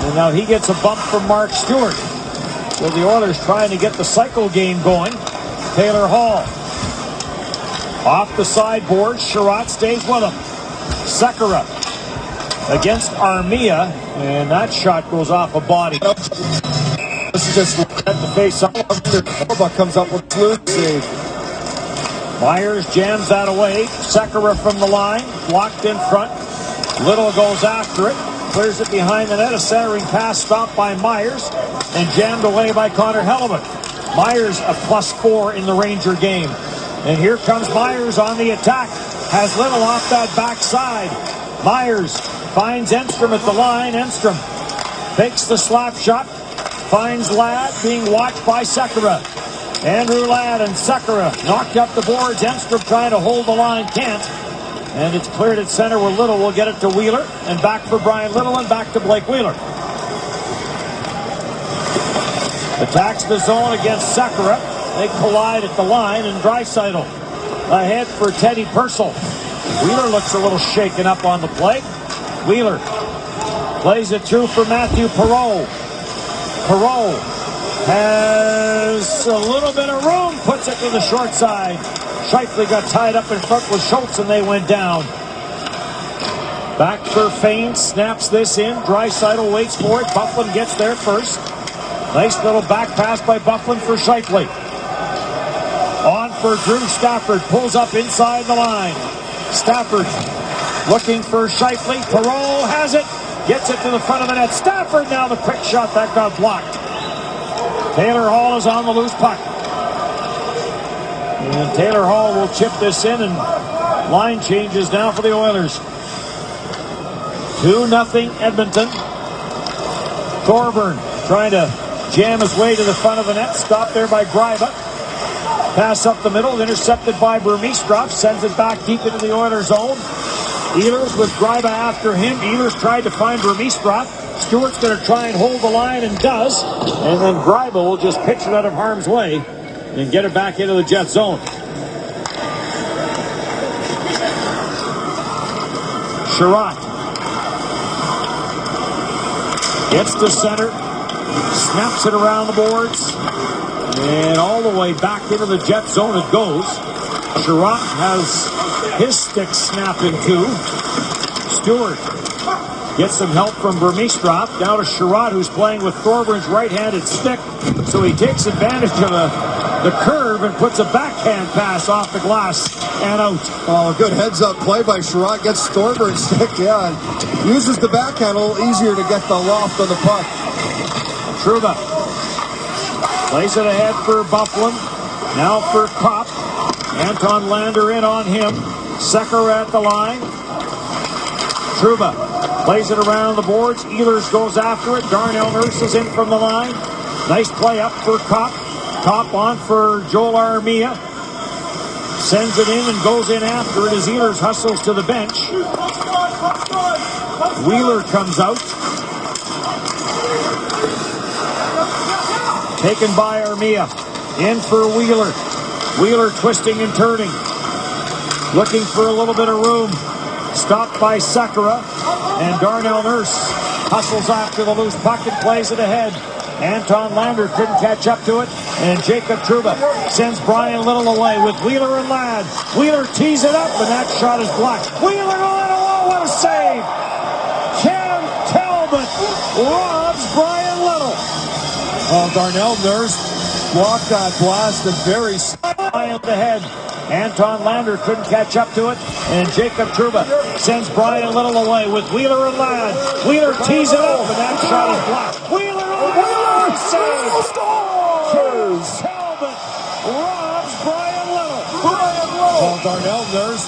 And now he gets a bump from Mark Stewart. So the Oilers trying to get the cycle game going. Taylor Hall. Off the sideboard. Sherratt stays with him. Sekera against Armia. And that shot goes off a body. This is just at the face off. Hellebuck comes up with a flute save. Myers jams that away. Sekera from the line. Blocked in front. Little goes after it. Clears it behind the net. A centering pass stopped by Myers. And jammed away by Connor Hellebuck. Myers a +4 in the Ranger game. And here comes Myers on the attack. Has Little off that backside. Myers finds Enstrom at the line. Enstrom fakes the slap shot. Finds Ladd being watched by Sekera. Andrew Ladd and Sekera knocked up the boards. Enstrom trying to hold the line. Can't. And it's cleared at center where Little will get it to Wheeler. And back for Brian Little and back to Blake Wheeler. Attacks the zone against Sakura. They collide at the line, and Draisaitl ahead for Teddy Purcell. Wheeler looks a little shaken up on the play. Wheeler plays it through for Matthew Perreault. Perreault has a little bit of room, puts it to the short side. Scheifele got tied up in front with Schultz, and they went down. Back for Fane, snaps this in. Draisaitl waits for it. Byfuglien gets there first. Nice little back pass by Byfuglien for Scheifele. On for Drew Stafford, pulls up inside the line. Stafford looking for Scheifele. Perreault has it, gets it to the front of the net. Stafford now the quick shot that got blocked. Taylor Hall is on the loose puck. And Taylor Hall will chip this in, and line changes now for the Oilers. 2-0 Edmonton. Thorburn trying to jam his way to the front of the net. Stopped there by Greiba. Pass up the middle, intercepted by Burmistrov. Sends it back deep into the Oilers zone. Ehlers with Greiba after him. Ehlers tried to find Burmistrov. Stewart's going to try and hold the line and does. And then Greiba will just pitch it out of harm's way and get it back into the Jet zone. Sherratt gets to center, snaps it around the boards, and all the way back into the Jet zone it goes. Sherratt has his stick snapping too. Stewart gets some help from Burmistrov. Down to Sherratt, who's playing with Thorburns' right-handed stick. So he takes advantage of the curve and puts a backhand pass off the glass and out. Oh, good heads-up play by Sherratt. Gets Thorburns' stick, yeah. And uses the backhand a little easier to get the loft on the puck. Trouba plays it ahead for Byfuglien. Now for Kopp. Anton Lander in on him. Sekera at the line. Trouba plays it around the boards. Ehlers goes after it. Darnell Nurse is in from the line. Nice play up for Kopp. Kopp on for Joel Armia. Sends it in and goes in after it as Ehlers hustles to the bench. Wheeler comes out. Taken by Armia. In for Wheeler. Wheeler twisting and turning. Looking for a little bit of room. Stopped by Sekera. And Darnell Nurse hustles after the loose puck and plays it ahead. Anton Lander couldn't catch up to it. And Jacob Trouba sends Brian Little away with Wheeler and Ladd. Wheeler tees it up, and that shot is blocked. Wheeler on it. Oh, what a save! Cam Talbot robs Brian Little. Darnell Nurse blocked that blast and very Brian ahead. Anton Lander couldn't catch up to it. And Jacob Trouba sends Brian Little away with Wheeler and Ladd. Wheeler tees it up, and that shot is blocked. Wheeler on it. Save. Talbot robs Brian Little. Darnell Nurse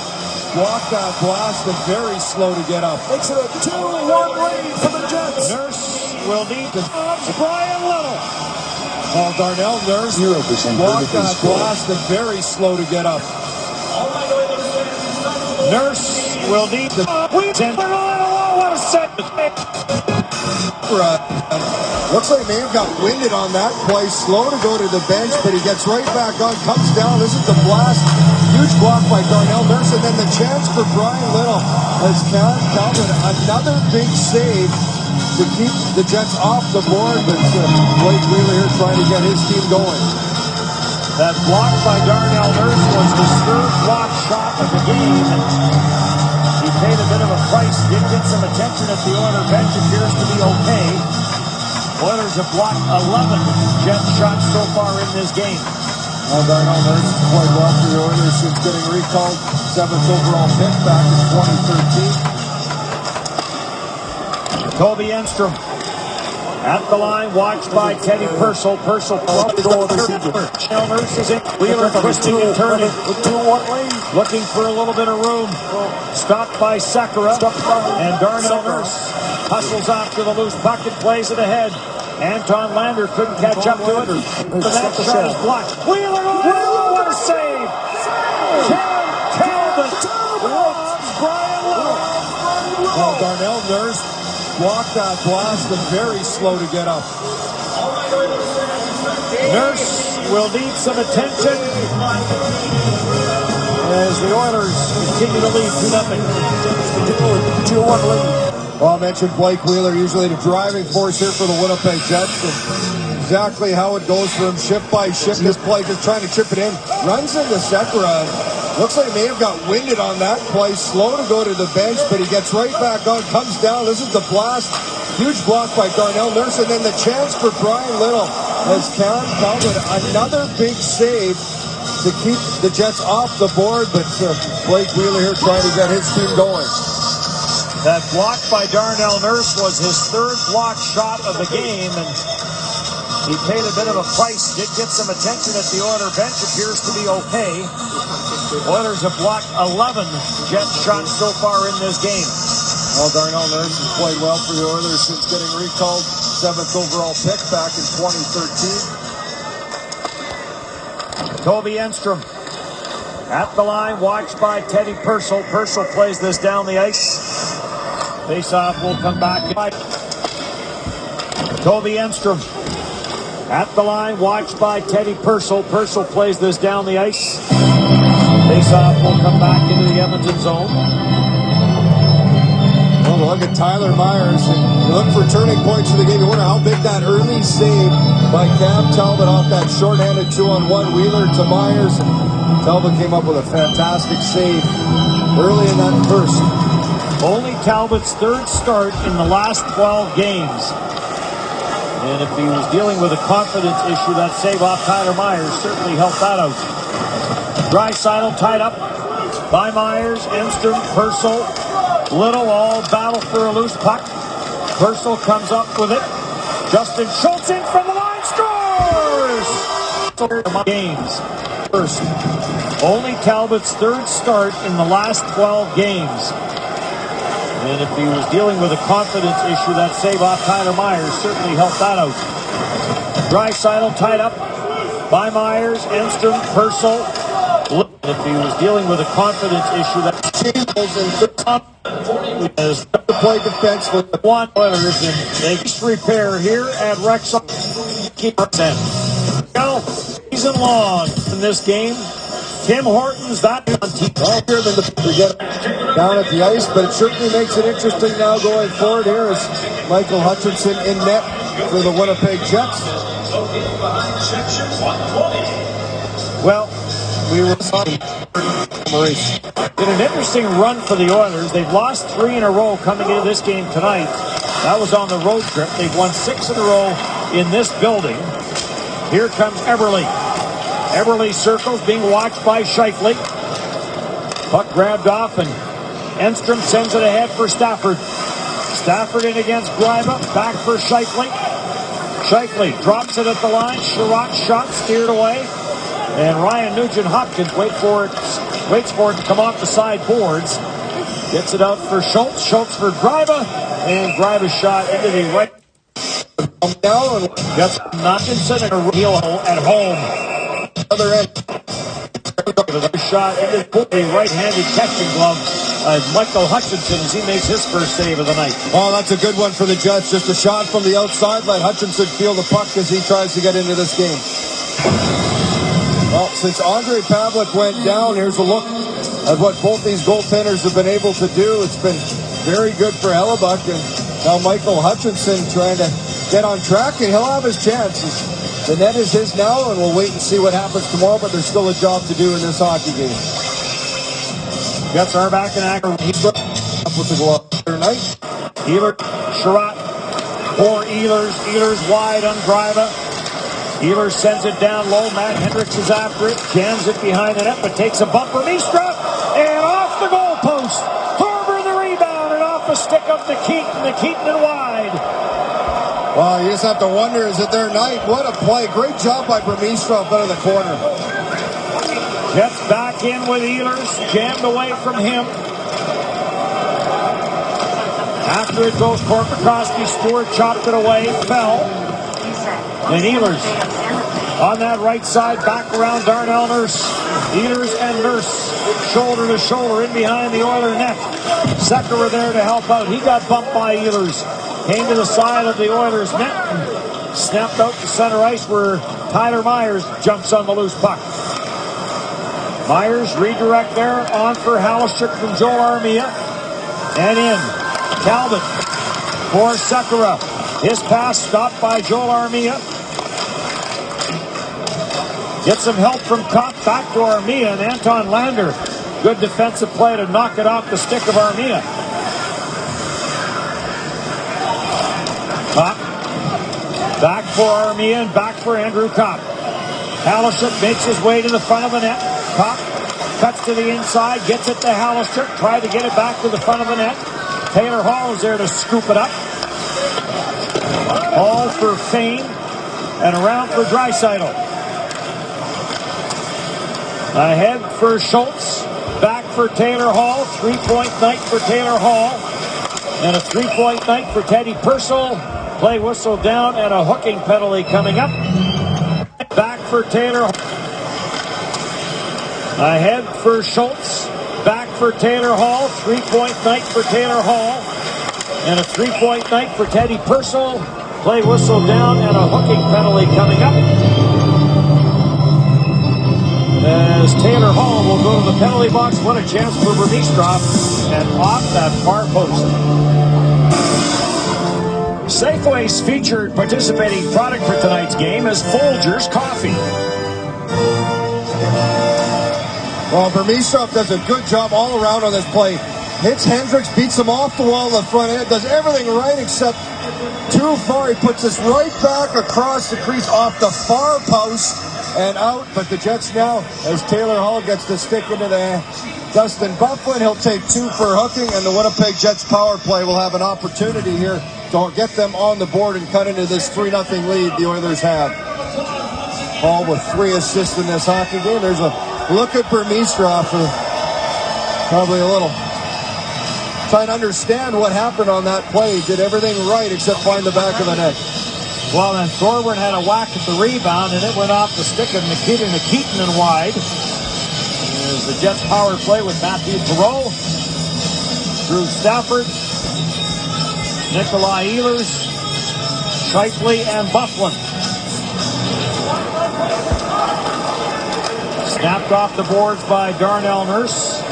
blocked that blast and very slow to get up. Makes it a 2-1 lead for the Jets. Nurse will need to robs Brian Little. Darnell Nurse 0% blocked that blast and very slow to get up. Nurse will need to what a set. Looks like Mave got winded on that play. Slow to go to the bench, but he gets right back on, comes down. This is the blast. Huge block by Darnell Nurse, and then the chance for Brian Little as Cam Talbot, another big save to keep the Jets off the board, but Blake Wheeler here trying to get his team going. That block by Darnell Nurse was the third block shot of the game. He paid a bit of a price, did get some attention at the Oiler bench, appears to be okay. Oilers have blocked 11 Jet shots so far in this game. Darnell Nurse played well for the Oilers since getting recalled 7th overall pick back in 2013. Toby Enstrom at the line, watched by Teddy Purcell. Purcell throws Nurse is in. Wheeler twisting and turning. Looking for a little bit of room. Stopped by Sekera. And Darnell Nurse hustles after the loose puck and plays it ahead. Anton Lander couldn't catch up to it. But that shot is blocked. Wheeler, what a save! Cam Talbot robs Darnell Nurse blocked that blast and very slow to get up. Nurse will need some attention as the Oilers continue to lead 2-0. 2-1 lead. Well, I mentioned Blake Wheeler, usually the driving force here for the Winnipeg Jets. And exactly how it goes for him, shift by shift. This play just trying to chip it in. Runs into Sekera. Looks like he may have got winded on that play. Slow to go to the bench, but he gets right back on, comes down. This is the blast. Huge block by Darnell Nurse, and then the chance for Brian Little as Cam Talbot, another big save to keep the Jets off the board, but Blake Wheeler here trying to get his team going. That block by Darnell Nurse was his third block shot of the game, and he paid a bit of a price. Did get some attention at the Oiler bench. Appears to be okay. Oilers have blocked 11 Jet shots so far in this game. Well, Darnell Nurse has played well for the Oilers since getting recalled. 7th overall pick back in 2013. Toby Enstrom at the line, watched by Teddy Purcell. Purcell plays this down the ice. Face-off will come back. Toby Enstrom at the line, watched by Teddy Purcell. Purcell plays this down the ice. Face-off will come back into the Edmonton zone. Well, look at Tyler Myers. And look for turning points in the game. You wonder how big that early save by Cam Talbot off that shorthanded 2-on-1 Wheeler to Myers. And Talbot came up with a fantastic save early in that first. Only Talbot's third start in the last 12 games. And if he was dealing with a confidence issue, that save off Tyler Myers certainly helped that out. Draisaitl tied up by Myers, Enstrom, Purcell, Little, all battle for a loose puck. Purcell comes up with it. Justin Schultz in from the line, scores! Games. First. Only Talbot's third start in the last 12 games. And if he was dealing with a confidence issue, that save off Tyler Myers certainly helped that out. Draisaitl tied up by Myers, Enstrom, Purcell. If he was dealing with a confidence issue, that is to play defense with the one Oilers, and they repair here at Rexall. Now, season long in this game. Tim Hortons, that on TV. Well, here than we get down at the ice, but it certainly makes it interesting now going forward. Here is Michael Hutchinson in net for the Winnipeg Jets. Well, we were in an interesting run for the Oilers. They've lost 3 in a row coming into this game tonight. That was on the road trip. They've won 6 in a row in this building. Here comes Eberle. Eberle circles, being watched by Scheifele. Puck grabbed off, and Enstrom sends it ahead for Stafford. Stafford in against Greiba, back for Scheifele. Scheifele drops it at the line. Sherratt shot steered away. And Ryan Nugent-Hopkins waits for it to come off the side boards. Gets it out for Schultz. Schultz for Greiba. And Greiba's shot into the right. Down Gets Nugentson and a heel at home. other end. The shot into the right-handed catching glove. Michael Hutchinson as he makes his first save of the night. Oh, that's a good one for the Jets. Just a shot from the outside. Let Hutchinson feel the puck as he tries to get into this game. Well, since Andre Pavlik went down, here's a look at what both these goaltenders have been able to do. It's been very good for Hellebuck, and now Michael Hutchinson trying to get on track, and he'll have his chances. The net is his now, and we'll wait and see what happens tomorrow, but there's still a job to do in this hockey game. Jets are back in action. He's up with the glove tonight. Ehlers, Sherratt, for Ehlers. Ehlers wide on Greiba. Ehlers sends it down low. Matt Hendricks is after it. Jams it behind the net, but takes a bumper. Mistra, and off the goalpost. Thorber the rebound, and off the stick of the Keaton. The Keaton and wide. Well, you just have to wonder, is it their night? What a play. Great job by Burmistrov out of the corner. Jets back in with Ehlers. Jammed away from him. After it goes Korpikoski. Stewart chopped it away. Fell. Then Ehlers On that right side, back around Darnell Nurse. Ehlers and Nurse, shoulder to shoulder in behind the Oiler net. Sekera there to help out. He got bumped by Ehlers. Came to the side of the Oilers net and snapped out to center ice where Tyler Myers jumps on the loose puck. Myers redirect there on for Halishuk from Joel Armia. And in. Talbot for Sekera. His pass stopped by Joel Armia. Gets some help from Kopp back to Armia and Anton Lander. Good defensive play to knock it off the stick of Armia. Kopp back for Armia and back for Andrew Kopp. Halishuk makes his way to the front of the net. Kopp cuts to the inside, gets it to Halishuk, tried to get it back to the front of the net. Taylor Hall is there to scoop it up. Hall for Fane and around for Draisaitl. Ahead for Schultz, back for Taylor Hall, 3-point night for Taylor Hall, and a 3-point night for Teddy Purcell. Play whistle down and a hooking penalty coming up. Back for Taylor Hall. Ahead for Schultz, back for Taylor Hall, 3-point night for Taylor Hall, and a 3-point night for Teddy Purcell. Play whistle down and a hooking penalty coming up. As Taylor Hall will go to the penalty box. What a chance for Vermistrov, and off that far post. Safeway's featured participating product for tonight's game is Folgers Coffee. Well, Vermistrov does a good job all around on this play. Hits Hendricks, beats him off the wall in the front end, does everything right except too far. He puts this right back across the crease off the far post and out. But the Jets now, as Taylor Hall gets the stick into the Dustin Byfuglien, he'll take 2 for hooking, and the Winnipeg Jets power play will have an opportunity here to get them on the board and cut into this 3-0 lead the Oilers have. Hall with 3 assists in this hockey game. There's a look at Vermistrov for probably a little trying to understand what happened on that play. Did everything right except find the back of the net. Well, then Thorburn had a whack at the rebound, and it went off the stick of Nikita Nikitin and wide. There's the Jets power play with Matthew Perreault, Drew Stafford, Nikolai Ehlers, Scheifele, and Byfuglien. Snapped off the boards by Darnell Nurse.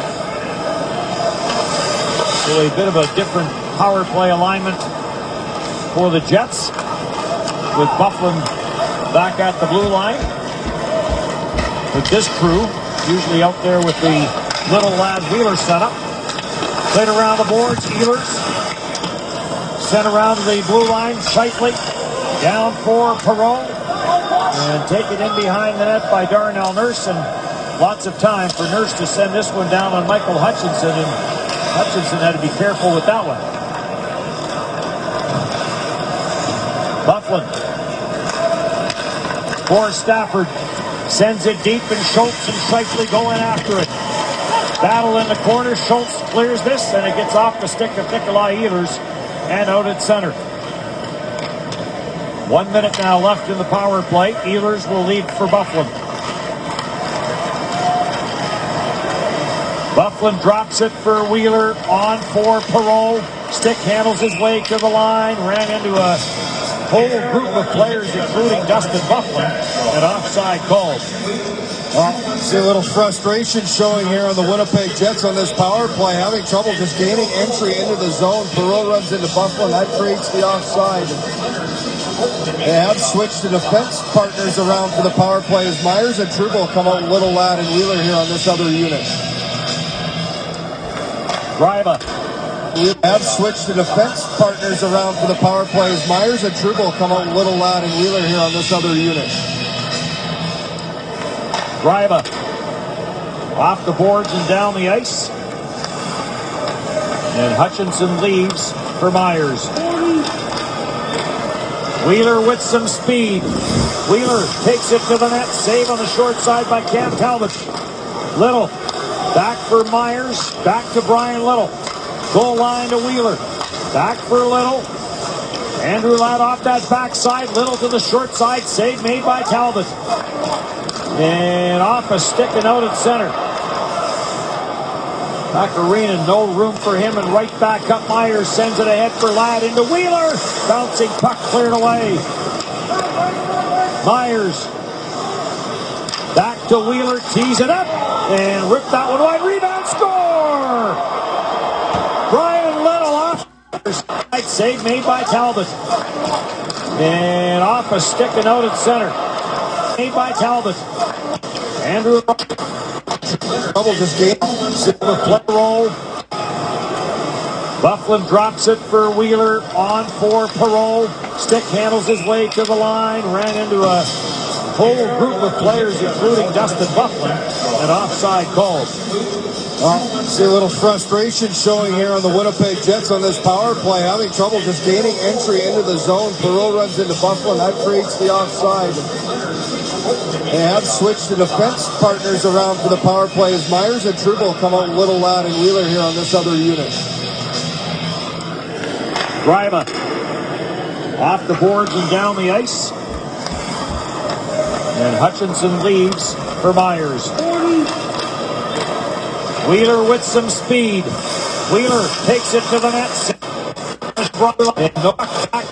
Really a bit of a different power play alignment for the Jets, with Byfuglien back at the blue line. With this crew, usually out there with the little lad Wheeler setup. Played around the boards, Ehlers. Sent around to the blue line, Scheifele. Down for Perreault. And taken in behind the net by Darnell Nurse. And lots of time for Nurse to send this one down on Michael Hutchinson. And Hutchinson had to be careful with that one. Byfuglien for Stafford. Sends it deep, and Schultz and Scheifele going after it. Battle in the corner. Schultz clears this, and it gets off the stick of Nikolai Ehlers and out at center. 1 minute now left in the power play. Ehlers will lead for Byfuglien. Byfuglien drops it for Wheeler, on for Perreault. Stick handles his way to the line. Ran into a whole group of players, including Dustin Byfuglien, and offside called. Well, see a little frustration showing here on the Winnipeg Jets on this power play. Having trouble just gaining entry into the zone. Perreault runs into Byfuglien. That creates the offside. They have switched the defense partners around for the power play as Myers and Trouba come out with Little Lad and Wheeler here on this other unit. Greiba. We have switched the defense partners around for the power play as Myers and Trouba come out with Little Lad and Wheeler here on this other unit. Greiba off the boards and down the ice. And Hutchinson leaves for Myers. Wheeler with some speed. Wheeler takes it to the net. Save on the short side by Cam Talbot. Little back for Myers. Back to Brian Little. Goal line to Wheeler. Back for Little. Andrew Ladd off that backside, Little to the short side, save made by Talbot. And off a stick and out at center. Macarena, no room for him, and right back up. Myers sends it ahead for Ladd into Wheeler. Bouncing puck cleared away. Myers back to Wheeler, tees it up, and ripped that one wide. Rebound, score! Brian Little off. Save made by Talbot. And off a stick and out at center. Made by Talbot. Andrew Trouble just game. play roll. Bufflin drops it for Wheeler on for Perreault. Stick handles his way to the line. Ran into a whole group of players, including Dustin Bufflin. An offside call. Well, see a little frustration showing here on the Winnipeg Jets on this power play. Having trouble just gaining entry into the zone. Perreault runs into Bufflin. That creates the offside. They have switched the defense partners around for the power play as Myers and Trouba come out Little, Ladd, and Wheeler here on this other unit. Greiba off the boards and down the ice. And Hutchinson leaves for Myers. Wheeler with some speed. Wheeler takes it to the net. And knocked back.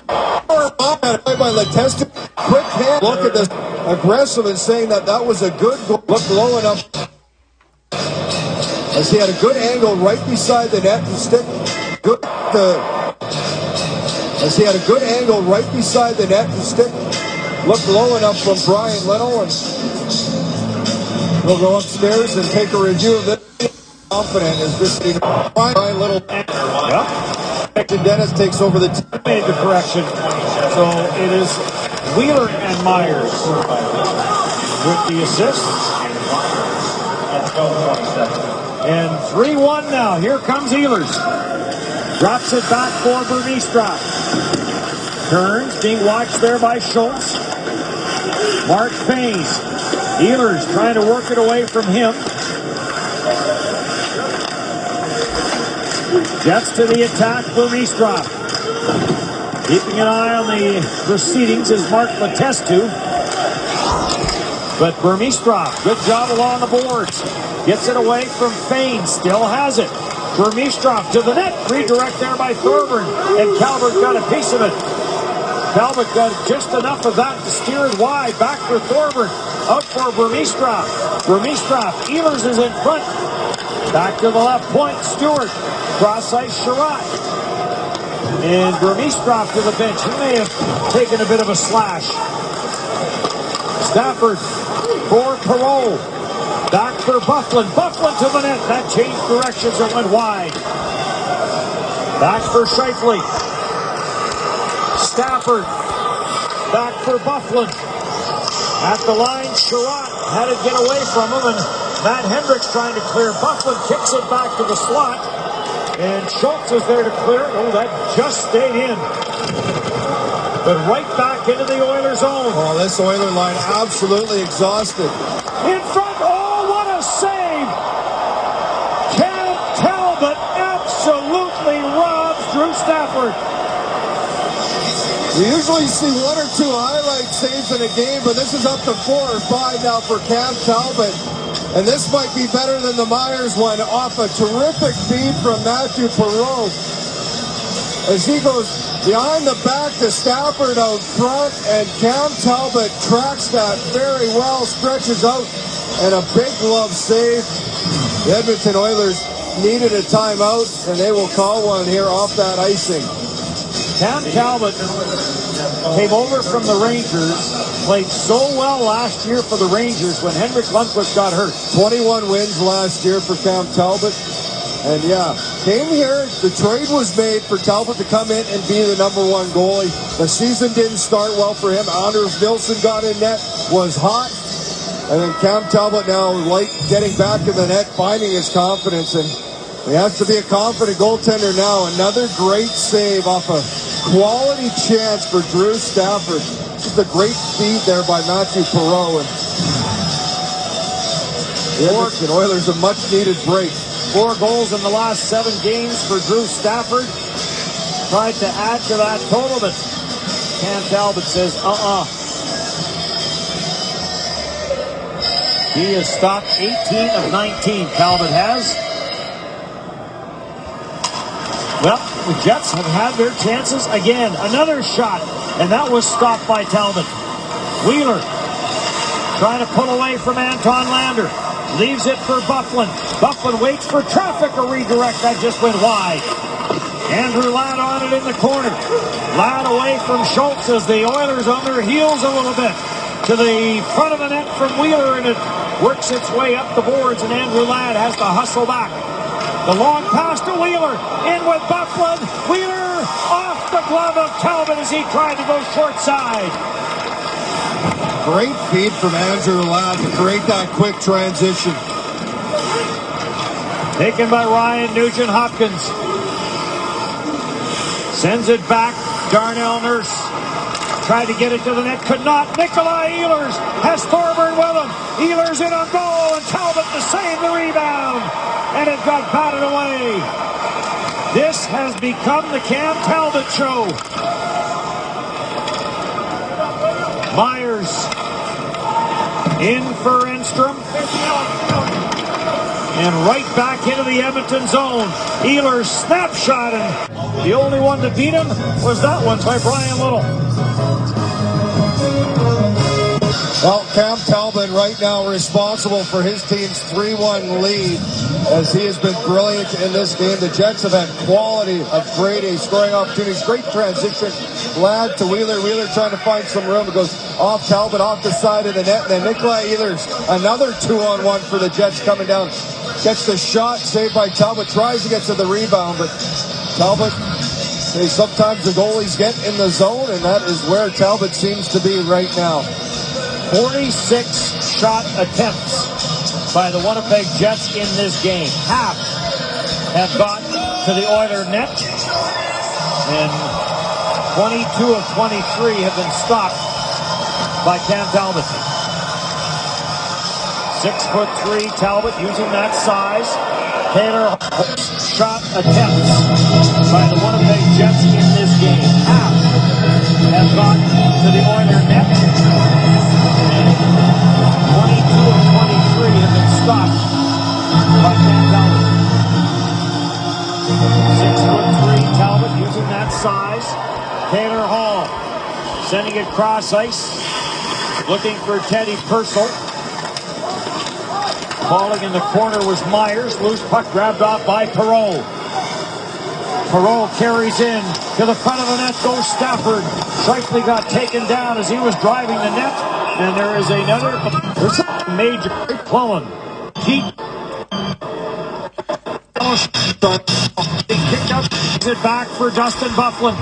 By Letestu. Quick hand. Look at this. Aggressive and saying that was a good goal. Look low enough. As he had a good angle right beside the net and stick. Good. As he had a good angle right beside the net and stick. Looked low enough from Brian Little. And we'll go upstairs and take a review of this. Confident is this team. Brian Little. Yep. Dennis takes over the team. Made the correction. So it is Wheeler and Myers with the assists. And 3-1 now. Here comes Ehlers. Drops it back for Burmistrov. Turns, being watched there by Schultz. Mark Faze. Ehlers trying to work it away from him. Jets to the attack for Burmistrov. Keeping an eye on the proceedings is Mark Letestu. But Burmistrov, good job along the boards. Gets it away from Fane, still has it. Burmistrov to the net, redirect there by Thorburn, and Calvert got a piece of it. Calvert got just enough of that to steer it wide. Back for Thorburn, out for Burmistrov. Burmistrov, Ehlers is in front. Back to the left point, Stewart. Cross ice, Sherratt. And Burmistrov to the bench. He may have taken a bit of a slash. Stafford for Perreault. Back for Bufflin. Bufflin to the net. That changed directions and went wide. Back for Scheifele. Stafford. Back for Bufflin. At the line, Sherratt had to get away from him, and Matt Hendricks trying to clear. Bufflin kicks it back to the slot. And Schultz is there to clear it. Oh, that just stayed in. But right back into the Oilers' zone. Oh, this Oiler line absolutely exhausted. In front. Oh, what a save. Cam Talbot absolutely robs Drew Stafford. We usually see one or two highlight saves in a game, but this is up to 4 or 5 now for Cam Talbot. And this might be better than the Myers one off a terrific feed from Matthew Perreault. As he goes behind the back to Stafford out front, and Cam Talbot tracks that very well, stretches out, and a big glove save. The Edmonton Oilers needed a timeout, and they will call one here off that icing. Cam Talbot came over from the Rangers, played so well last year for the Rangers when Henrik Lundqvist got hurt. 21 wins last year for Cam Talbot. And yeah, came here, the trade was made for Talbot to come in and be the #1 goalie. The season didn't start well for him. Anders Nilsson got in net, was hot. And then Cam Talbot now like getting back in the net, finding his confidence. And he has to be a confident goaltender now. Another great save off a quality chance for Drew Stafford. Just a great feed there by Matthew Perreault. And the Edmonton Oilers a much-needed break. 4 goals in the last 7 games for Drew Stafford. Tried to add to that total, but Cam Talbot says, He has stopped 18 of 19, Talbot has. Well, the Jets have had their chances again. Another shot, and that was stopped by Talbot. Wheeler trying to pull away from Anton Lander. Leaves it for Byfuglien. Byfuglien waits for traffic, a redirect. That just went wide. Andrew Ladd on it in the corner. Ladd away from Schultz as the Oilers on their heels a little bit. To the front of the net from Wheeler, and it works its way up the boards, and Andrew Ladd has to hustle back. The long pass to Wheeler. In with Byfuglien. Wheeler off the glove of Talbot as he tried to go short side. Great feed from Andrew Ladd to create that quick transition. Taken by Ryan Nugent-Hopkins. Sends it back. Darnell Nurse tried to get it to the net. Could not. Nikolai Ehlers has Thorburn with him. Ehlers in on goal, and Talbot to save the rebound. And it got batted away. This has become the Cam Talbot show. Myers in for Enstrom. And right back into the Edmonton zone. Ehlers snapshot, and the only one to beat him was that one by Brian Little. Well, Cam Talbot right now responsible for his team's 3-1 lead as he has been brilliant in this game. The Jets have had quality of grade A scoring opportunities. Great transition. Ladd to Wheeler. Wheeler trying to find some room. It goes off Talbot, off the side of the net. And then Nikolai Ehlers, another 2-on-1 for the Jets coming down. Gets the shot, saved by Talbot. Tries to get to the rebound, but Talbot, sometimes the goalies get in the zone, and that is where Talbot seems to be right now. 46 shot attempts by the Winnipeg Jets in this game. Half have got to the Oiler net, and 22 of 23 have been stopped by Cam Talbot. 6'3" Talbot using that size. Taylor shot attempts by the Winnipeg Jets in this game. Half have got to the Oiler net. 22 of 23 have been stopped by Cam Talbot. 6'3" Talbot using that size. Taylor Hall sending it cross ice. Looking for Teddy Purcell. Falling in the corner was Myers. Loose puck grabbed off by Perreault. Perreault carries in to the front of the net. Goes Stafford. Shifley got taken down as he was driving the net. And there is another major Cullen. Heat. He kicked up it back for Dustin Byfuglien.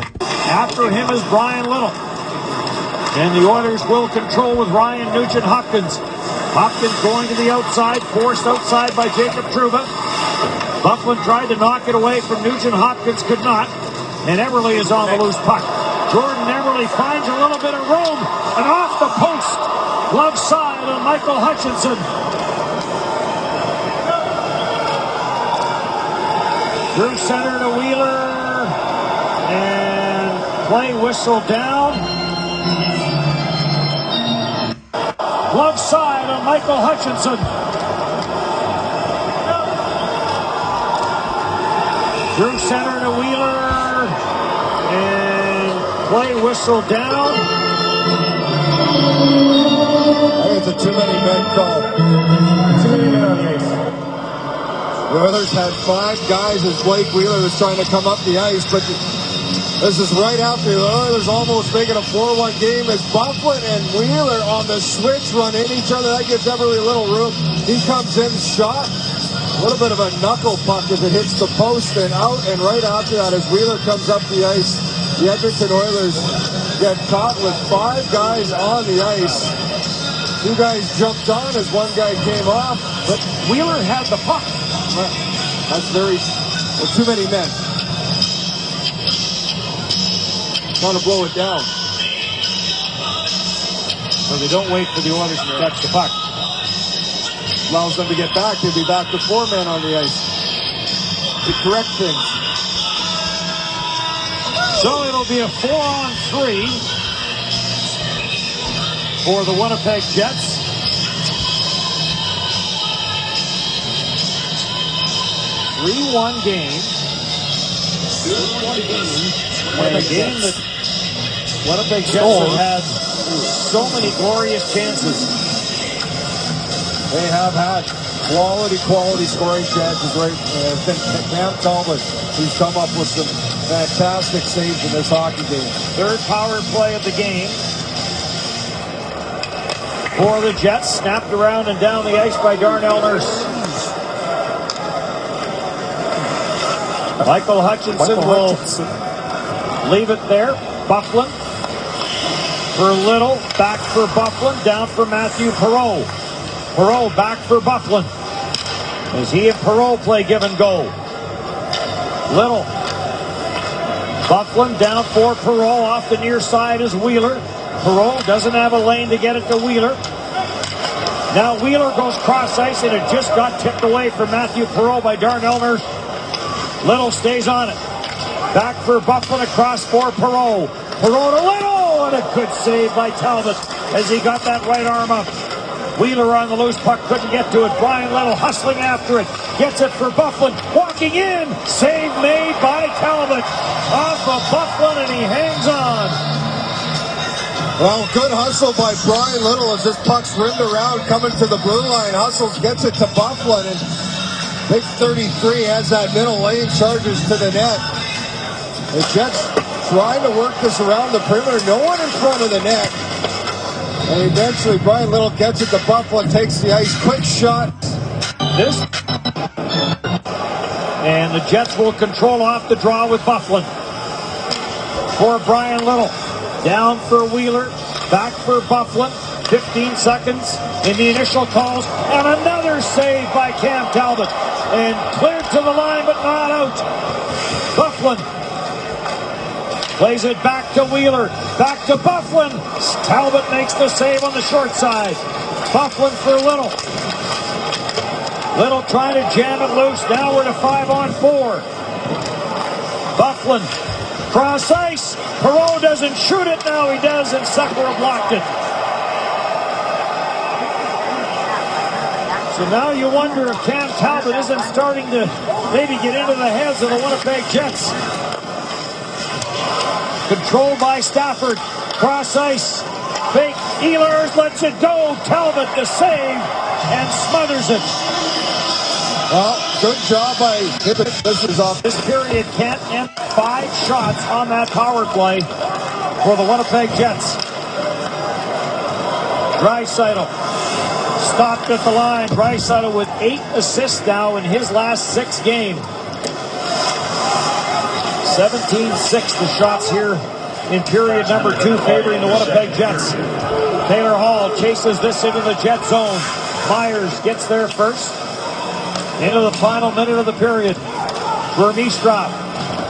After him is Brian Little. And the Oilers will control with Ryan Nugent-Hopkins. Hopkins going to the outside, forced outside by Jacob Trouba. Byfuglien tried to knock it away from Nugent-Hopkins, could not. And Eberle is on the loose puck. Jordan Eberle finds a little bit of room, and off the post, glove side on Michael Hutchinson. Through center to Wheeler, and play whistle down. Glove side on Michael Hutchinson. Through center to Wheeler, and play whistle down. I think it's a too many men call. Too many men on the ice. The Oilers had 5 guys as Blake Wheeler was trying to come up the ice, but this is right after the Oilers almost making a 4-1 game as Byfuglien and Wheeler on the switch run in each other. That gives Eberle a little room. He comes in, shot. A little bit of a knuckle puck as it hits the post and out, and right after that as Wheeler comes up the ice, the Edmonton Oilers get caught with 5 guys on the ice. 2 guys jumped on as 1 guy came off, but Wheeler had the puck. That's too many men. Trying to blow it down. So they don't wait for the Oilers to touch the puck. Allows them to get back. They'll be back to 4 men on the ice to correct things. So it'll be a 4-on-3. for the Winnipeg Jets. A 3-1 game. And a game that Winnipeg Jets have had so many glorious chances. They have had quality scoring chances, right? It's been Cam Talbot who's come up with some fantastic saves in this hockey game. Third power play of the game for the Jets. Snapped around and down the ice by Darnell Nurse. Michael Hutchinson will leave it there. Byfuglien for Little. Back for Byfuglien. Down for Matthew Perreault. Perreault back for Byfuglien. As he and Perreault play give and go. Little. Byfuglien down for Perreault. Off the near side is Wheeler. Perreault doesn't have a lane to get it to Wheeler. Now Wheeler goes cross ice and it just got tipped away from Matthew Perreault by Darnell Nurse. Little stays on it. Back for Byfuglien across for Perreault. Perreault to Little, and a good save by Talbot as he got that right arm up. Wheeler on the loose puck, couldn't get to it. Brian Little hustling after it. Gets it for Byfuglien. Walking in. Save made by Talbot. Off of Byfuglien, and he hangs on. Well, good hustle by Brian Little as this puck's rimmed around, coming to the blue line. Hustles, gets it to Byfuglien, and Big 33 has that middle lane, charges to the net. The Jets trying to work this around the perimeter. No one in front of the net. And eventually Brian Little gets it to Byfuglien, takes the ice. Quick shot. And the Jets will control off the draw with Byfuglien. For Brian Little. Down for Wheeler. Back for Byfuglien. 15 seconds in the initial calls. And another save by Cam Talbot. And cleared to the line, but not out. Byfuglien plays it back to Wheeler. Back to Byfuglien. Talbot makes the save on the short side. Byfuglien for Little. Little trying to jam it loose. Now we're to 5-on-4. Byfuglien. Cross ice. Perreault doesn't shoot it. Now he does, and Sekera blocked it. So now you wonder if Cam Talbot isn't starting to maybe get into the heads of the Winnipeg Jets. Controlled by Stafford. Cross ice. Fake. Ehlers lets it go. Talbot the save and smothers it. Well, good job by This period can't end 5 shots on that power play for the Winnipeg Jets. Draisaitl stopped at the line. Draisaitl with 8 assists now in his last 6 games. 17-6 the shots here in period number 2 favoring the Winnipeg Jets. Taylor Hall chases this into the Jet zone. Myers gets there first. Into the final minute of the period. Vermeestrop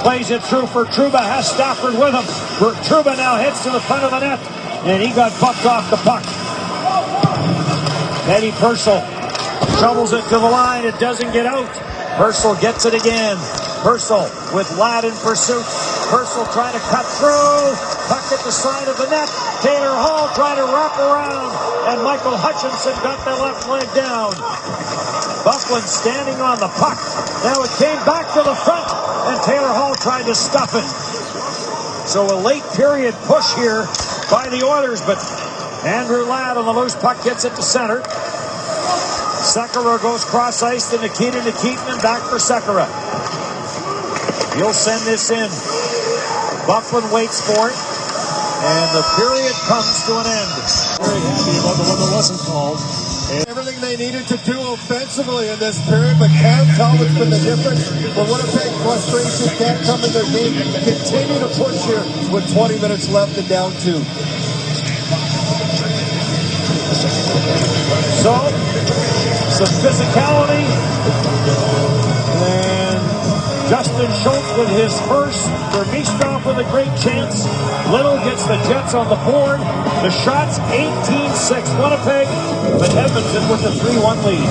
plays it through for Trouba. Has Stafford with him. Trouba now hits to the front of the net. And he got bucked off the puck. Eddie Purcell shovels it to the line. It doesn't get out. Purcell gets it again. Purcell with Ladd in pursuit. Purcell trying to cut through. Puck at the side of the net. Taylor Hall trying to wrap around. And Michael Hutchinson got the left leg down. Byfuglien standing on the puck. Now it came back to the front. And Taylor Hall tried to stuff it. So a late period push here by the Oilers. But Andrew Ladd on the loose puck gets it to center. Sekera goes cross ice to Nikita and back for Sekera. He'll send this in. Byfuglien waits for it. And the period comes to an end. Very happy about the one that wasn't called. Everything they needed to do offensively in this period, but Cam Talbot's been the difference. The Winnipeg frustration can't come in their game. Continue to push here with 20 minutes left and down 2. So, some physicality. And Justin Schultz with his first. Vermeestrop with a great chance. Little gets the Jets on the board. The shots 18-6 Winnipeg, but Edmonton with the 3-1 lead.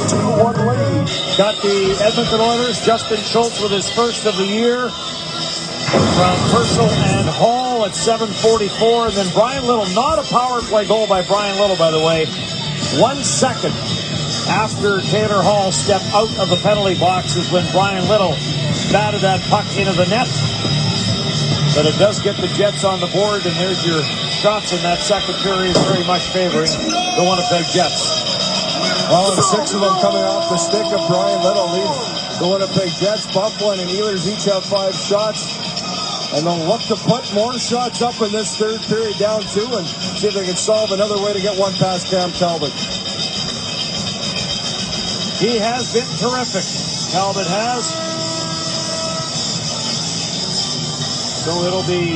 2-1 lead. Got the Edmonton Oilers. Justin Schultz with his first of the year. From Purcell and Hall. Little at 7:44, and then Brian Little, not a power play goal by Brian Little, by the way. 1 second after Taylor Hall stepped out of the penalty box is when Brian Little batted that puck into the net. But it does get the Jets on the board, and there's your shots in that second period, very much favoring the Winnipeg Jets. Well, and 6 of them coming off the stick of Brian Little leads the Winnipeg Jets. Buffalo and Ehlers each have 5 shots. And they'll look to put more shots up in this third period, down 2, and see if they can solve another way to get one past Cam Talbot. He has been terrific. Talbot has. So it'll be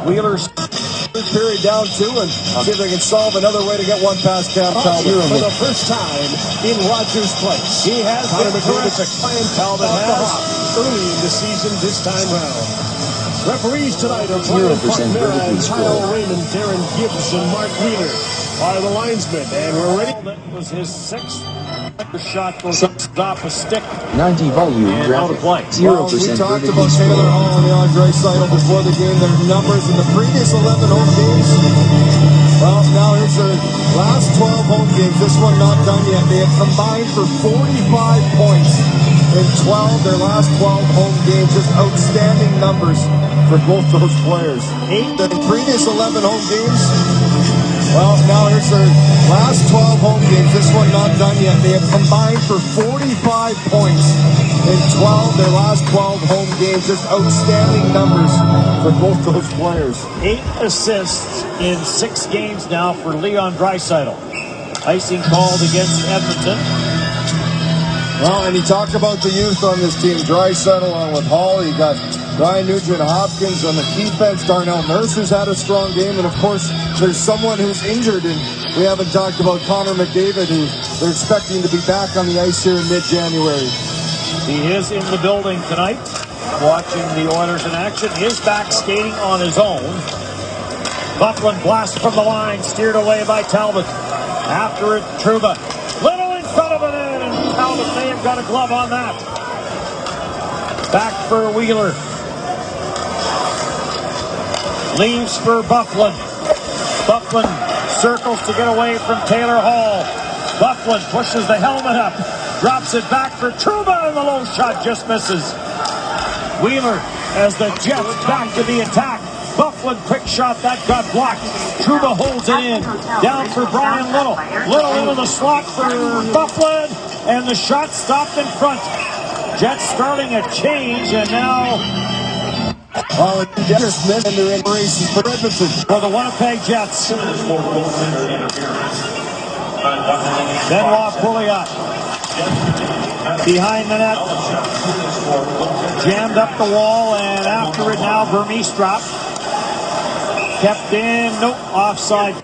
Wheeler's third period, down 2, and see if they can solve another way to get one past Cam Talbot. For the first time in Rogers Place. He has been terrific. Talbot has early in the season this time round. Referees tonight are Brian Buckner and Kyle Raymond, Darren Gibbs, and Mark Wheeler are the linesmen, and we're ready. That was his 6th. The shot goes off a stick. 90 volume and out of play. 0% Well, we talked about Taylor Hall and Leon Draisaitl before the game. Their numbers in the previous 11 home games. Well, now here's their last 12 home games. This one not done yet. They have combined for 45 points in 12. Their last 12 home games. Just outstanding numbers for both those players. 8 in previous 11 home games. Well, now here's their last 12 home games. This one not done yet. They have combined for 45 points in 12. Their last 12 home games. Just outstanding numbers for both those players. 8 assists in 6 games now for Leon Draisaitl. Icing called against Edmonton. Well, and he talked about the youth on this team. Draisaitl along with Hall. You got Ryan Nugent-Hopkins on the defense. Darnell Nurse has had a strong game. And, of course, there's someone who's injured. And we haven't talked about Connor McDavid, who they're expecting to be back on the ice here in mid-January. He is in the building tonight, watching the Oilers in action. Is back skating on his own. Buckland blast from the line, steered away by Talbot. After it, Trouba. Little in front of it, and Talbot may have got a glove on that. Back for Wheeler. Leaves for Buckland. Buckland circles to get away from Taylor Hall. Buckland pushes the helmet up. Drops it back for Trouba, and the low shot just misses. Wheeler as the Jets back to the attack. Buckland quick shot, that got blocked. Trouba holds it in. Down for Brian Little. Little into the slot for Buckland, and the shot stopped in front. Jets starting a change, and now Well, it's Smith and they're in races for Edmonton. for the Winnipeg Jets. Benoit Pouliot behind the net. Jammed up the wall, and after it now, Vermeestrop. Kept in, nope, offside.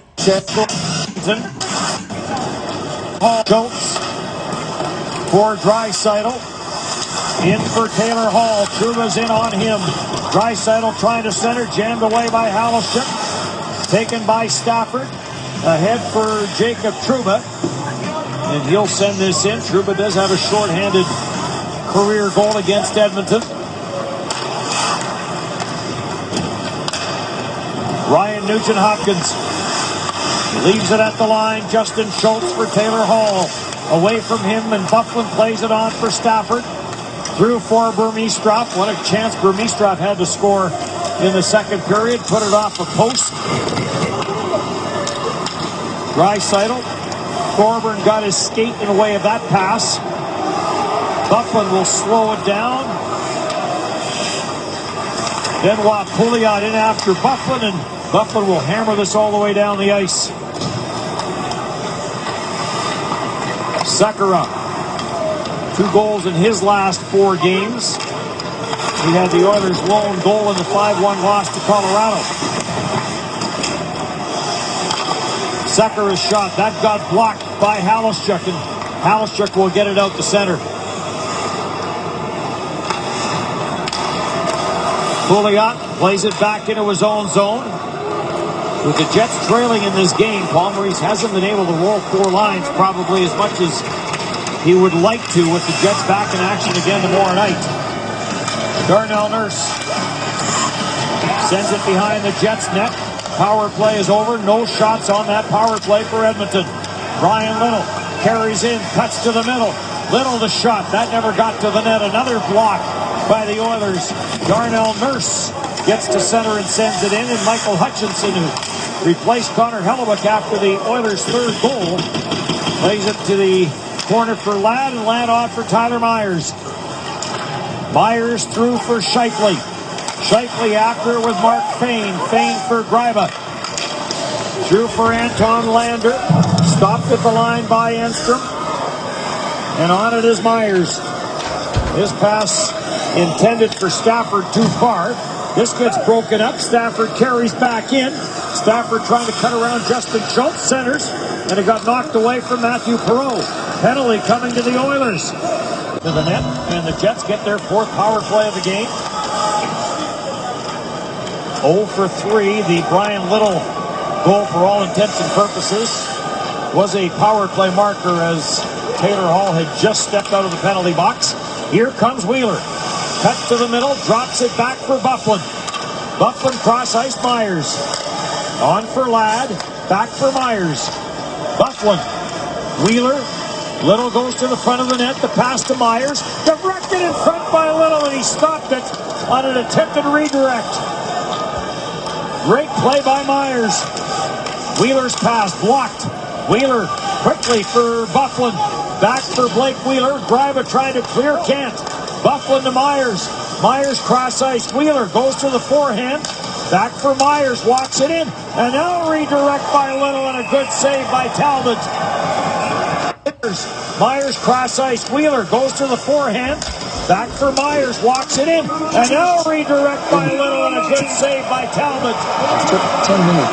Hall Schultz for Draisaitl. In for Taylor Hall. Trouba's in on him. Draisaitl trying to center, jammed away by Halishuk. Taken by Stafford. Ahead for Jacob Trouba. And he'll send this in. Trouba does have a shorthanded career goal against Edmonton. Ryan Nugent-Hopkins leaves it at the line. Justin Schultz for Taylor Hall. Away from him, and Buckland plays it on for Stafford. Through for Vermeestrop. What a chance Vermeestrop had to score in the second period. Put it off a post. Draisaitl. Thorburn got his skate in the way of that pass. Buckland will slow it down. Benoit Pouliot in after Buckland, and Buckland will hammer this all the way down the ice. Sekera. 2 goals in his last 4 games. He had the Oilers' lone goal in the 5-1 loss to Colorado. Sekera's shot, that got blocked by Halishuk, and Halishuk will get it out to center. Pouliot plays it back into his own zone. With the Jets trailing in this game, Paul Maurice hasn't been able to roll 4 lines probably as much as he would like to, with the Jets back in action again tomorrow night. Darnell Nurse Sends it behind the Jets net. Power play is over. No shots on that power play for Edmonton. Brian Little carries in, cuts to the middle. Little the shot. That never got to the net. Another block by the Oilers. Darnell Nurse gets to center and sends it in. And Michael Hutchinson, who replaced Connor Hellebuck after the Oilers' third goal, plays it to the corner for Ladd, and Ladd off for Tyler Myers. Myers through for Scheifele. Scheifele after with Mark Fane. Fane for Greiba. Through for Anton Lander. Stopped at the line by Enstrom. And on it is Myers. His pass intended for Stafford too far. This gets broken up. Stafford carries back in. Stafford trying to cut around Justin Schultz. Centers. And it got knocked away from Matthew Perreault. Penalty coming to the Oilers. To the net. And the Jets get their fourth power play of the game. 0 for 3. The Brian Little goal, for all intents and purposes, was a power play marker as Taylor Hall had just stepped out of the penalty box. Here comes Wheeler. Cut to the middle, drops it back for Byfuglien. Byfuglien cross ice Myers. On for Ladd, back for Myers. Byfuglien. Wheeler. Little goes to the front of the net. The pass to Myers. Directed in front by Little, and he stopped it on an attempted redirect. Great play by Myers. Wheeler's pass blocked. Wheeler quickly for Byfuglien. Back for Blake Wheeler. Greiba trying to clear, can't. Byfuglien to Myers. Myers cross ice. Wheeler goes to the forehand. Back for Myers. Walks it in. And now redirect by Little, and a good save by Talbot. Myers cross ice. Wheeler goes to the forehand. Back for Myers. Walks it in. And now redirect by Little, and a good save by Talbot. 10 minutes.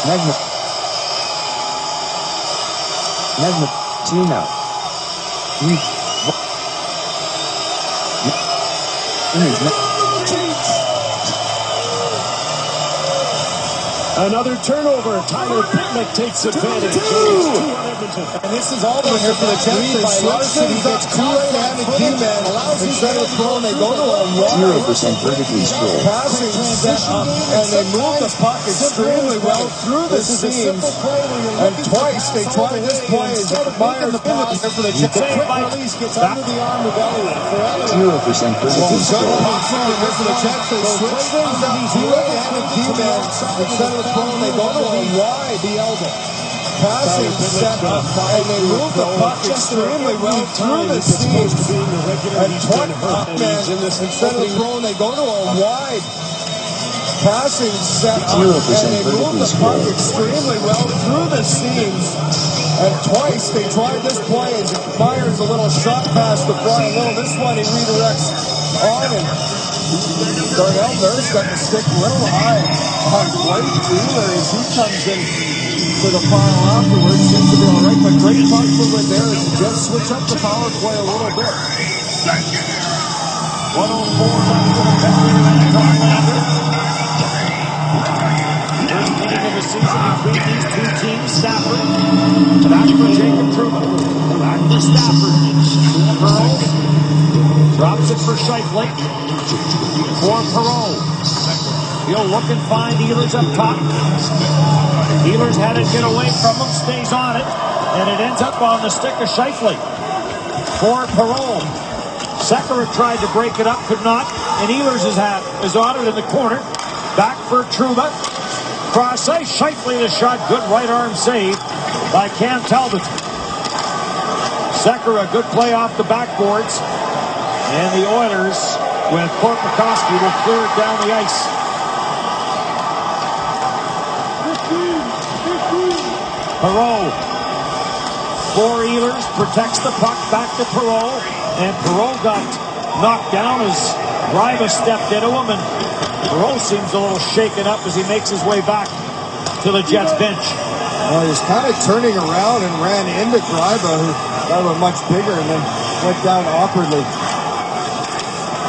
Magna. Tina. Another turnover. Tyler Pitlick takes advantage. And this is all the way here for the Jets. They switch things up. Two-handed D-man allows instead of throwing, they go to a 0% vertically scroll. passing set up, and they move the puck extremely well through the seams. And twice they tried this play. Myers the pass here for the Jets. The quick release gets under the arm of Elliott. 0% vertically scroll. Here for the Jets. They switch things up. Two-handed D-man instead of throwing, they go to a wide elbow. Passing set up, and they move the puck extremely well through the seams. And 20 man instead of throwing, they go to a wide passing set up, and they move the puck extremely well through the seams. And twice they tried this play, and Myers a little shot pass to Brian Little. This one he redirects on, and Darnell Nurse got the stick a little high on Blake Wheeler as he comes in for the final afterwards. Seems to be all right, but great puck movement there as the Jets switch up the power play a little bit. 104 left for the Anton Lander. First meeting of the season between these two teams. Stafford. Back for Jacob Truman. Back for Stafford. Perreault. Drops it for Scheifele. For Perreault. He'll look and find Ehlers up top. Ehlers had it get away from him. Stays on it. And it ends up on the stick of Scheifele. For Perreault. Sekera tried to break it up, could not. And Ehlers is on it in the corner. Back for Trouba. Cross ice. Scheifele the shot. Good right arm save by Cam Talbot. Sekera, good play off the backboards. And the Oilers, with Korpikoski, will clear it down the ice. Perreault. For Ehlers, protects the puck, back to Perreault. And Perreault got knocked down as Greiba stepped into him. And Perreault seems a little shaken up as he makes his way back to the Jets bench. Well, he was kind of turning around and ran into Greiba, who was much bigger, and then went down awkwardly.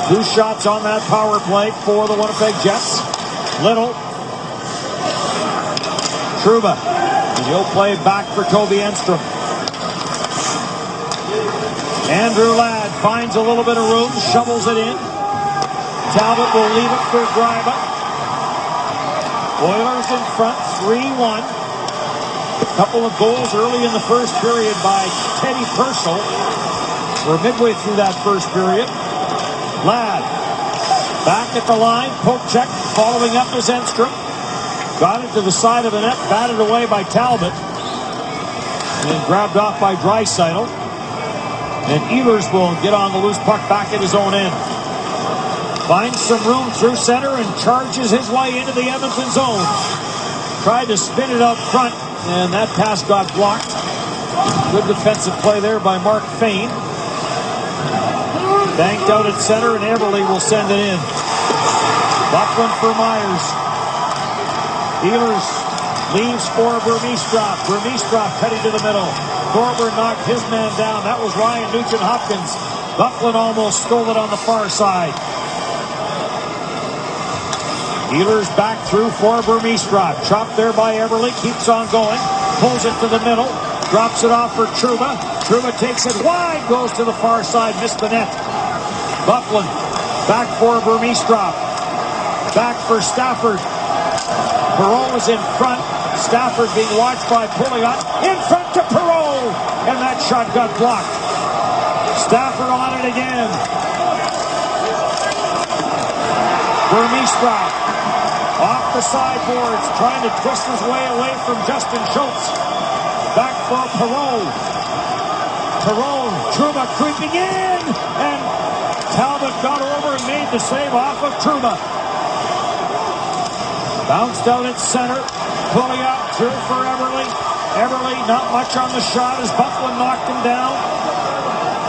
2 shots on that power play for the Winnipeg Jets. Little. Trouba. And he'll play back for Toby Enstrom. Andrew Ladd finds a little bit of room, shovels it in. Talbot will leave it for Greiba. Oilers in front, 3-1. A couple of goals early in the first period by Teddy Purcell. We're midway through that first period. Ladd back at the line. Poke check following up as Enstrom. Got it to the side of the net, batted away by Talbot. And then grabbed off by Draisaitl. And Ehlers will get on the loose puck back at his own end. Finds some room through center and charges his way into the Edmonton zone. Tried to spin it out front, and that pass got blocked. Good defensive play there by Mark Fane. Banked out at center, and Everly will send it in. Buckland for Myers. Ehlers leaves for Burmistrov. Burmistrov cutting to the middle. Thorburn knocked his man down. That was Ryan Nugent-Hopkins. Buckland almost stole it on the far side. Ehlers back through for Burmistrov. Chopped there by Everly. Keeps on going. Pulls it to the middle. Drops it off for Trouba. Trouba takes it wide. Goes to the far side. Missed the net. Buckland back for Burmistrov. Back for Stafford. Perreault is in front. Stafford being watched by Pouliot. In front to Perreault. And that shot got blocked. Stafford on it again. Burmistrov off the sideboards, trying to twist his way away from Justin Schultz. Back for Perreault. Perreault, Trouba creeping in, and Talbot got over and made the save off of Trouba. Bounced out at center. Pouliot through for Everly. Everly not much on the shot as Buckland knocked him down.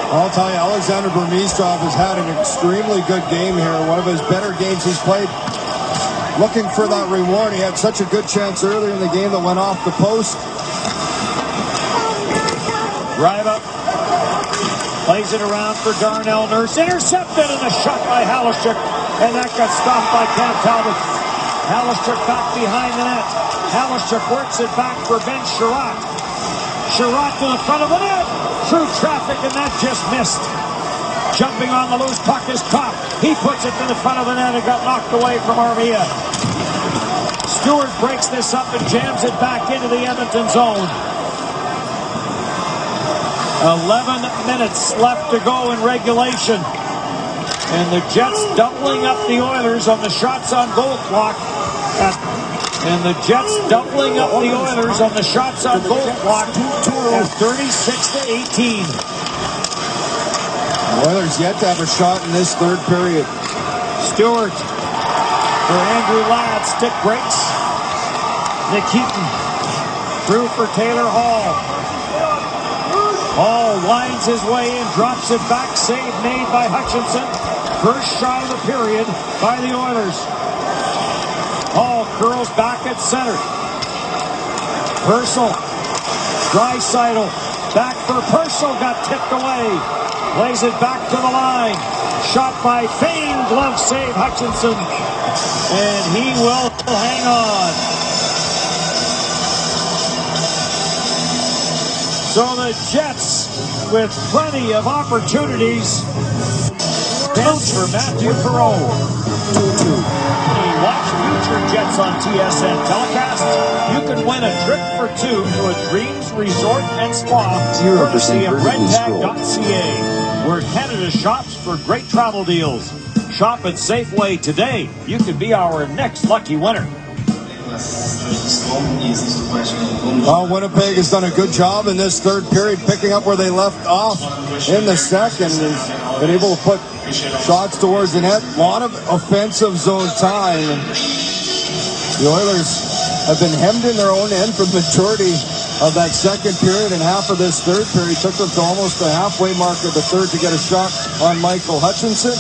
I'll tell you, Alexander Burmistrov has had an extremely good game here. One of his better games he's played. Looking for that reward. He had such a good chance earlier in the game that went off the post. Greiba plays it around for Darnell Nurse. Intercepted and a shot by Halishuk. And that got stopped by Cam Talbot. Halishuk back behind the net. Halishuk works it back for Ben Sherratt. Sherratt to the front of the net. Through traffic, and that just missed. Jumping on the loose puck is Kopp. He puts it to the front of the net and got knocked away from Armia. Stewart breaks this up and jams it back into the Edmonton zone. 11 minutes left to go in regulation. And the Jets doubling up the Oilers on the shots on goal clock. And the Jets doubling up the Oilers on the shots on goal clock at 36-18. The Oilers yet to have a shot in this third period. Stewart for Andrew Ladd. Stick breaks. Nikitin through for Taylor Hall. Hall winds his way in, drops it back. Save made by Hutchinson. First shot of the period by the Oilers. Hall curls back at center. Purcell. Draisaitl. Back for Purcell. Got tipped away. Plays it back to the line. Shot by Fane. Glove save Hutchinson. And he will hang on. So the Jets with plenty of opportunities. Bench for Matthew Perreault. Watch future Jets on TSN telecast. You can win a trip for two to a Dreams Resort and Spa. 0% of vertically scroll. redtag.ca, where Canada shops for great travel deals. Shop at Safeway today. You could be our next lucky winner. Well, Winnipeg has done a good job in this third period, picking up where they left off in the second. And been able to put shots towards the net. A lot of offensive zone time. The Oilers have been hemmed in their own end for the majority of that second period, and half of this third period. Took them to almost the halfway mark of the third to get a shot on Michael Hutchinson.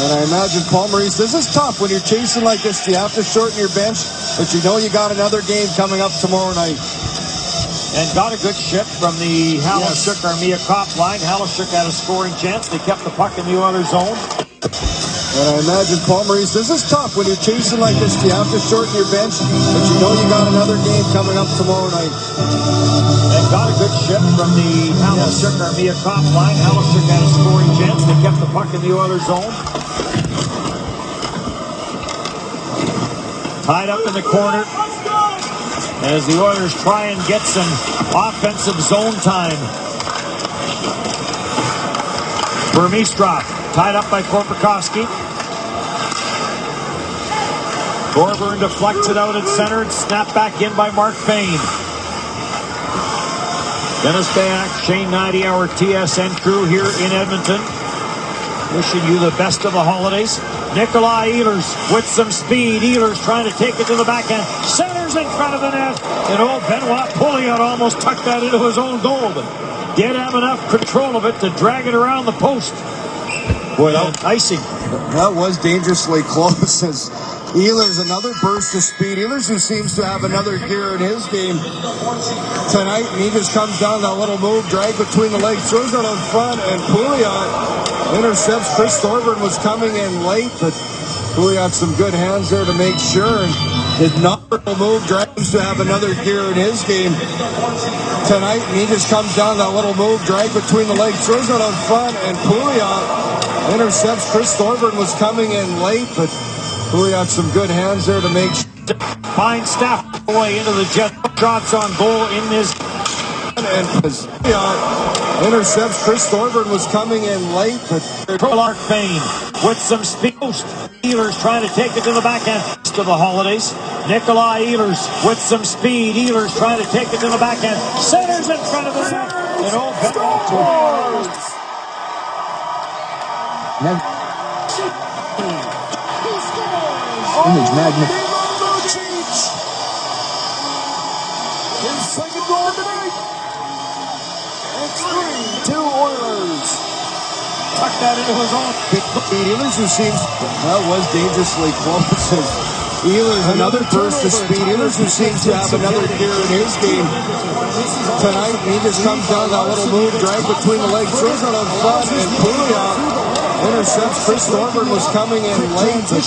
And I imagine Paul Maurice, this is tough when you're chasing like this. You have to shorten your bench, but you know you got another game coming up tomorrow night. And got a good shift from the Halishuk Armia Kopp line. Halishuk had a scoring chance. They kept the puck in the Oilers zone. And I imagine Paul Maurice, this is tough when you're chasing like this. You have to shorten your bench, but you know you got another game coming up tomorrow night. And got a good shift from the Halichuk-Armia top line. Halichuk had a scoring chance. They kept the puck in the Oilers' zone. Tied up in the corner as the Oilers try and get some offensive zone time. Burmistrov tied up by Korpikoski. Thorburn deflects it out at center and snapped back in by Mark Fane. Dennis Bayak, Shane 90, our TSN crew here in Edmonton. Wishing you the best of the holidays. Nikolai Ehlers with some speed. Ehlers trying to take it to the backhand. Centers in front of the net. And old Benoit Pouliot almost tucked that into his own goal. But did have enough control of it to drag it around the post. Boy, icing. That was dangerously close as Ehlers, another burst of speed. Ehlers, who seems to have another gear in his game tonight, and he just comes down that little move, drag between the legs, throws it on front, and Pouliot intercepts. Chris Thorburn was coming in late, but Pouliot some good hands there to make sure, and did not move, drags to have another gear in his game tonight, and he just comes down that little move, drag between the legs, throws it on front, and Pouliot intercepts. Chris Thorburn was coming in late, but Pouliot some good hands there to make sure. Fine staff away into the Jet. Shots on goal in this. And Pouliot intercepts. Chris Thorburn was coming in late, but Mark Fane with some speed. Ehlers trying to take it to the backhand to the holidays. Nikolai Ehlers with some speed. Ehlers trying to take it to the backhand. Centers in front of the net. And old Benoit Image magnet. His second goal of the night. It's 3-2 Oilers. tucked that into his own. Ehlers, who seems that was dangerously close. Ehlers, another burst of speed. Ehlers, who seems to have another gear in his game tonight. He just comes down that little move, drag between the legs, throws it on front, and Pouliot intercepts. Chris Thorburn was coming in late, but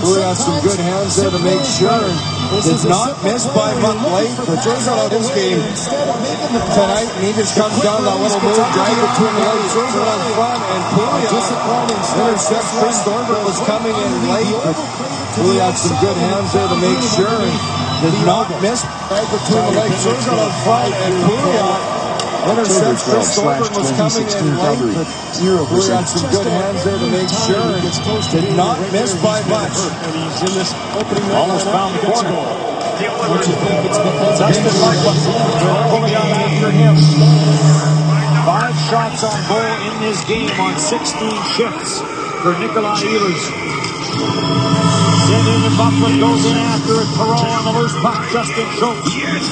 Pouliot some good hands there to make sure. Did not miss by much late, but throws out his game tonight, and he just comes down that little move, drag between the legs, throws it on front, and Pouliot intercepts. Chris Thorburn was coming in late, but Pouliot some good hands there to make sure. Did not miss, drag between the legs, throws it on front, and Pouliot intercepts. Chris Thorburn was coming in late, but Pouliot some good hands there to make sure. Did not miss by much. And he's in this opening night. Almost found the corner. What you think it's because Dustin Marquardt pulling out after him. 5 shots on goal in this game on 16 shifts for Nikolai Ehlers. Sent into Buffalo, goes in after it. Perreault on the loose puck. Justin Schultz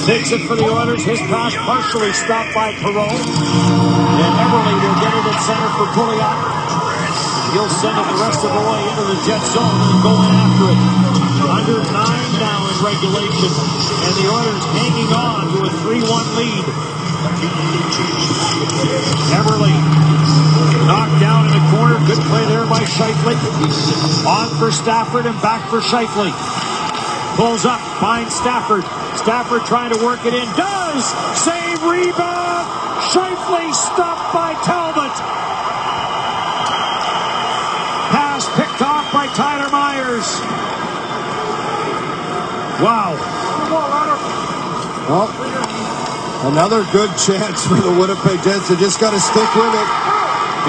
takes it for the Oilers. His pass partially stopped by Perreault. And Eberle will get it at center for Pouliot. He'll send it the rest of the way into the Jet zone and go in after it. Under 9 now in regulation. And the Oilers hanging on to a 3-1 lead. Eberle knocked down in the corner. Good play there by Scheifele. On for Stafford and back for Scheifele. Pulls up, finds Stafford. Stafford trying to work it in. Does! Save, rebound! Scheifele stopped by Talbot. Pass picked off by Tyler Myers. Wow. Well, another good chance for the Winnipeg Jets. They just got to stick with it.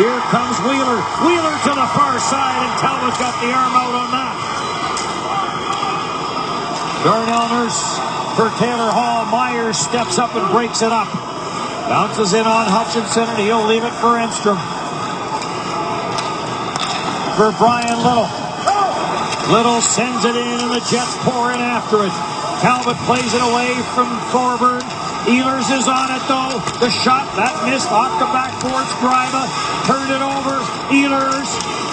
Here comes Wheeler. Wheeler to the far side, and Talbot got the arm out on that. Darnell Nurse for Taylor Hall. Myers steps up and breaks it up. Bounces in on Hutchinson, and he'll leave it for Enstrom. For Brian Little. Little sends it in, and the Jets pour in after it. Talbot plays it away from Thorburn. Ehlers is on it, though. The shot, that missed off the backboards. Greiba turned it over. Ehlers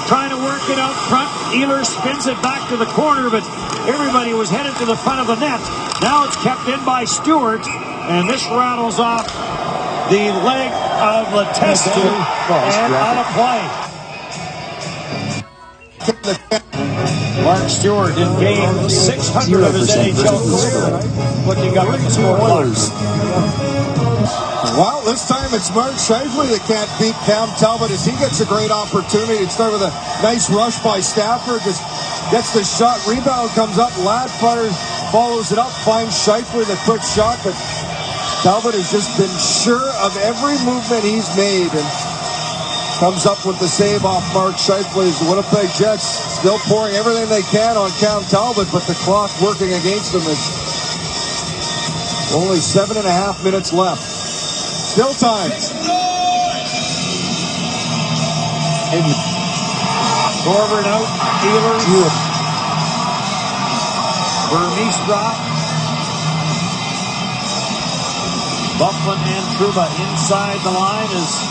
trying to work it out front. Ehlers spins it back to the corner, but everybody was headed to the front of the net. Now it's kept in by Stewart, and this rattles off the leg of Letestu and out of play. Mark Stewart in game 600 of his NHL career, looking up at the scoreboard. Well, this time it's Mark Scheifele that can't beat Cam Talbot as he gets a great opportunity. It started with a nice rush by Stafford. Just gets the shot. Rebound comes up. Ladd fires, follows it up, finds Scheifele the quick shot. But Talbot has just been sure of every movement he's made and comes up with the save off Mark Scheifele. The Winnipeg Jets still pouring everything they can on Cam Talbot, but the clock working against them. Is only 7.5 minutes left. Still time. Forward out, Ehlers. Vermeestra. Bufflin and Trouba inside the line as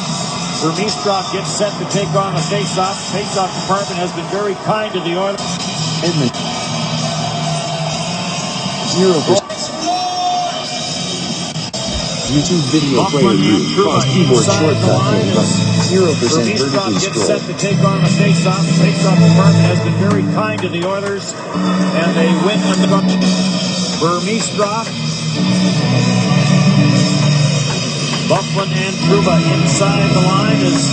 Vermeestra gets set to take on the faceoff. Faceoff department has been very kind to the Oilers. Edmonton. 0%. YouTube video player used. Cross keyboard shortcut name button. 0% vertically gets scroll. set to take on the faceoff. Faceoff department has been very kind to the Oilers, and they win the Vermeestra. Bufflin and Trouba inside the line as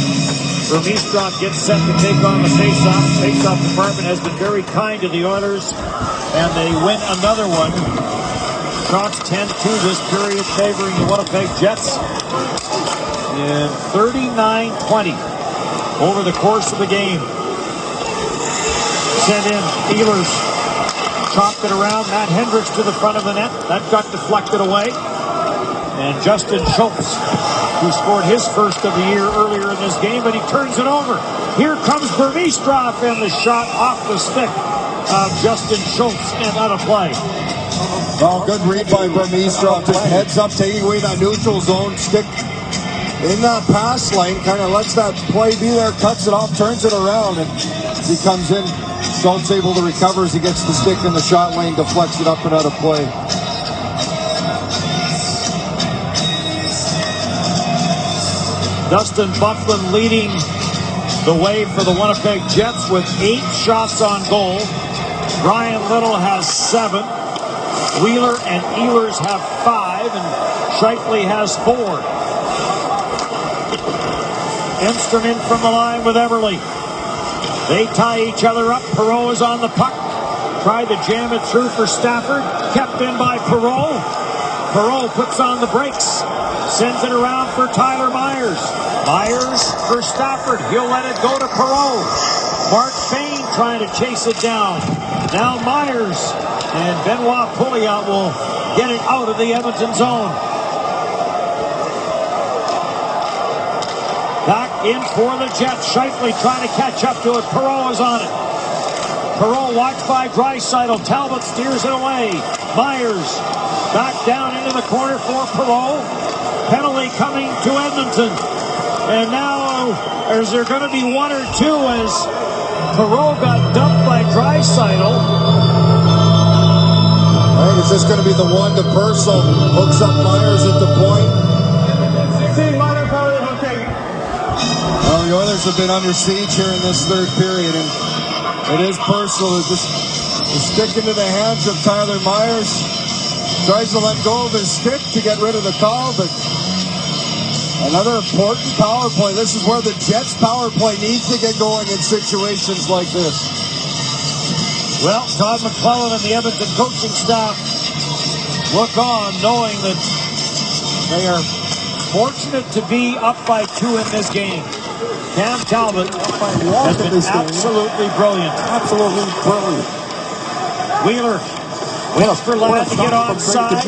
Vermeestra gets set to take on the faceoff. Faceoff department has been very kind to the Oilers, and they win another one. Shots 10-2 this period favoring the Winnipeg Jets. And 39-20 over the course of the game. Sent in. Ehlers chopped it around. Matt Hendricks to the front of the net. That got deflected away. And Justin Schultz, who scored his first of the year earlier in this game, but he turns it over. Here comes Vermeestra, and the shot off the stick of Justin Schultz and out of play. Well, good read by Vermeestra. Just heads up, taking away that neutral zone. Stick in that pass lane, kind of lets that play be there, cuts it off, turns it around, and as he comes in, Schultz able to recover as he gets the stick in the shot lane, deflects it up and out of play. Dustin Bufflin leading the way for the Winnipeg Jets with 8 shots on goal. Brian Little has 7. Wheeler and Ehlers have 5, and Scheifele has 4. Enstrom in from the line with Eberle. They tie each other up. Perreault is on the puck. Tried to jam it through for Stafford. Kept in by Perreault. Perreault puts on the brakes. Sends it around for Tyler Myers. Myers for Stafford. He'll let it go to Perreault. Mark Bain trying to chase it down. Now Myers. And Benoit Pouliot will get it out of the Edmonton zone. Back in for the Jets. Scheifele trying to catch up to it. Perreault is on it. Perreault watched by Draisaitl. Talbot steers it away. Myers back down into the corner for Perreault. Penalty coming to Edmonton. And now is there going to be 1 or 2 as Perreault got dumped by Draisaitl. I think it's just going to be the one to Purcell. Hooks up Myers at the point. Well, the Oilers have been under siege here in this third period, and it is Purcell who's just sticking to the hands of Tyler Myers. Tries to let go of his stick to get rid of the call, but another important power play. This is where the Jets' power play needs to get going in situations like this. Well, Todd McClellan and the Edmonton coaching staff look on knowing that they are fortunate to be up by 2 in this game. Cam Talbot has been absolutely brilliant. Absolutely brilliant. Wheeler waits for Ladd to get onside.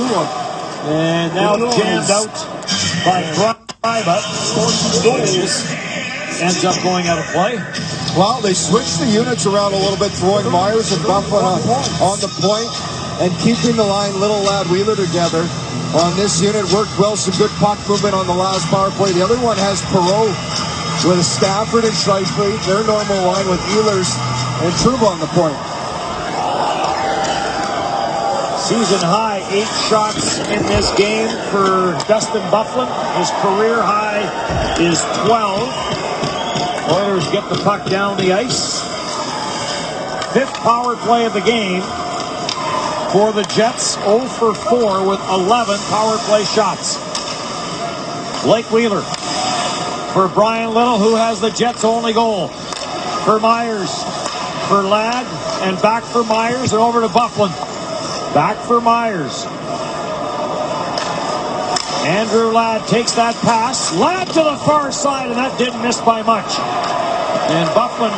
And now jammed out by Greiba. Ends up going out of play. Well, they switched the units around a little bit, throwing Myers and Bufflin on the point and keeping the line Little, Ladd, Wheeler together. On this unit, worked well, some good puck movement on the last power play. The other one has Perreault with Stafford and Scheifele, their normal line with Ehlers and Trouba on the point. Season high 8 shots in this game for Dustin Bufflin. His career high is 12. Oilers get the puck down the ice. 5th power play of the game for the Jets. 0 for 4 with 11 power play shots. Blake Wheeler for Brian Little, who has the Jets' only goal. For Myers, for Ladd, and back for Myers, and over to Byfuglien. Back for Myers. Andrew Ladd takes that pass. Ladd to the far side, and that didn't miss by much. And Byfuglien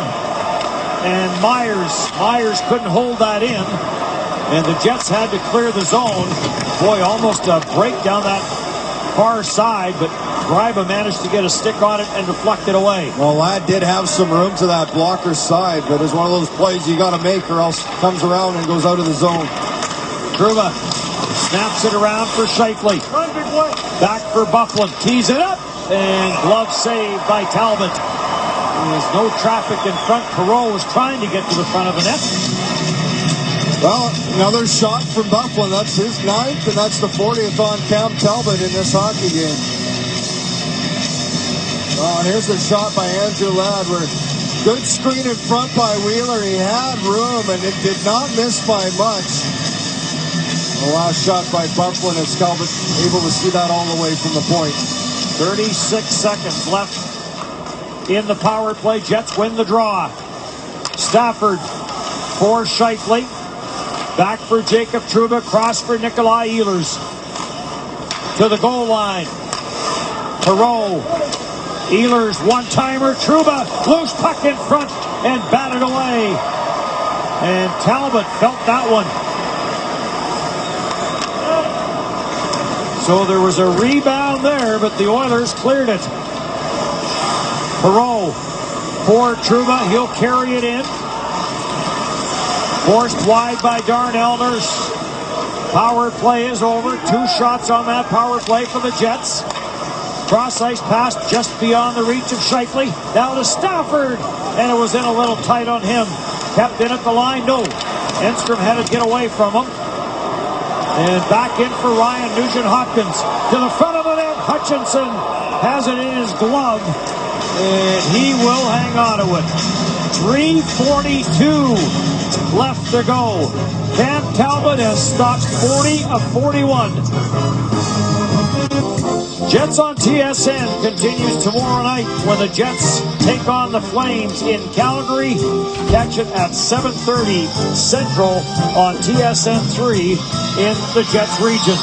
and Myers couldn't hold that in. And the Jets had to clear the zone. Boy, almost a break down that far side, but Greiba managed to get a stick on it and deflect it away. Well, Ladd did have some room to that blocker's side, but it's one of those plays you got to make or else comes around and goes out of the zone. Trouba snaps it around for Scheifele. Back for Byfuglien. Tees it up, and glove save by Talbot. There's no traffic in front. Perreault was trying to get to the front of the net. Well, another shot from Byfuglien. That's his 9th, and that's the 40th on Cam Talbot in this hockey game. Oh, and here's the shot by Andrew Ladd, where good screen in front by Wheeler. He had room, and it did not miss by much. The last shot by Byfuglien, and Talbot able to see that all the way from the point. 36 seconds left in the power play. Jets win the draw. Stafford for Scheifele. Back for Jacob Trouba. Cross for Nikolai Ehlers. To the goal line. Perreault. Ehlers, one-timer. Trouba, loose puck in front and batted away. And Talbot felt that one. So there was a rebound there, but the Oilers cleared it. Perreault for Trouba. He'll carry it in. Forced wide by Darnell Nurse. Power play is over. 2 shots on that power play for the Jets. Cross-ice pass just beyond the reach of Scheifele. Down to Stafford. And it was in a little tight on him. Kept in at the line. No. Enstrom had to get away from him. And back in for Ryan Nugent-Hopkins. To the front of the net. Hutchinson has it in his glove. And he will hang on to it. 3:42 left to go. Cam Talbot has stopped 40 of 41. Jets on TSN continues tomorrow night when the Jets take on the Flames in Calgary. Catch it at 7:30 Central on TSN 3 in the Jets region.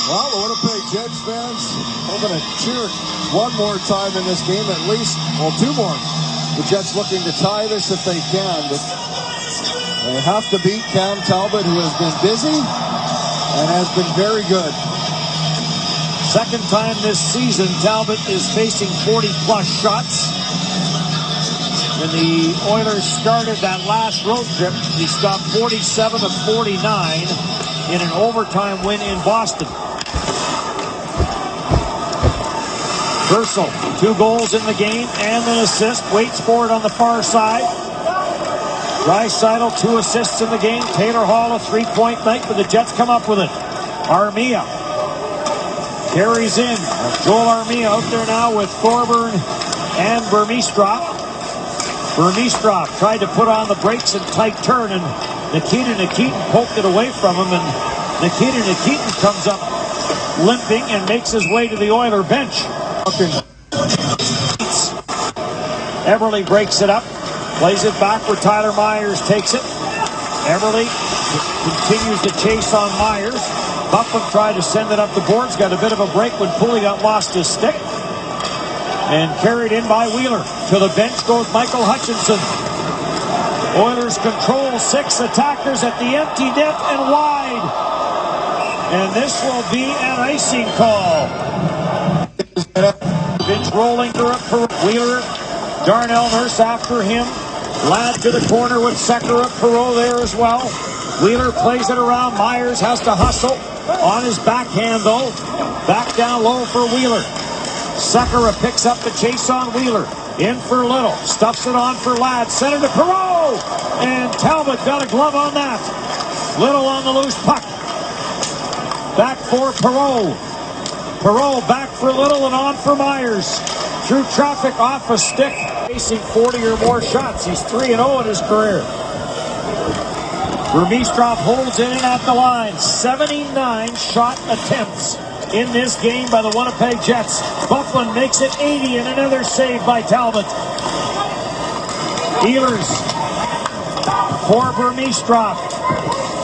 Well, the Winnipeg Jets fans hoping to cheer one more time in this game, at least, well, 2 more. The Jets looking to tie this if they can, but they have to beat Cam Talbot, who has been busy and has been very good. Second time this season, Talbot is facing 40-plus shots. When the Oilers started that last road trip, he stopped 47 of 49 in an overtime win in Boston. Versal, 2 goals in the game and an assist. Waits for it on the far side. Draisaitl, 2 assists in the game. Taylor Hall, a 3-point night, but the Jets come up with it. Armia carries in. Joel Armia out there now with Thorburn and Burmistrov. Burmistrov tried to put on the brakes and tight turn, and Nikita Nikitin poked it away from him, and Nikita Nikitin comes up limping and makes his way to the Oiler bench. Eberle breaks it up, plays it back where Tyler Myers takes it. Eberle continues to chase on Myers. Byfuglien tried to send it up the boards, got a bit of a break when Pouliot lost his stick. And carried in by Wheeler. To the bench goes Michael Hutchinson. Oilers control 6 attackers at the empty net and wide. And this will be an icing call. Bench rolling for Wheeler. Darnell Nurse after him. Ladd to the corner with Sekera. Perreault there as well. Wheeler plays it around. Myers has to hustle. On his backhand though. Back down low for Wheeler. Sekera picks up the chase on Wheeler. In for Little. Stuffs it on for Ladd. Sent it to Perreault. And Talbot got a glove on that. Little on the loose puck. Back for Perreault. Perreault back for Little and on for Myers. Through traffic off a stick. Facing 40 or more shots. He's 3-0 in his career. Vermistrov holds it in at the line. 79 shot attempts in this game by the Winnipeg Jets. Bufflin makes it 80 and another save by Talbot. Ehlers for Vermistrov.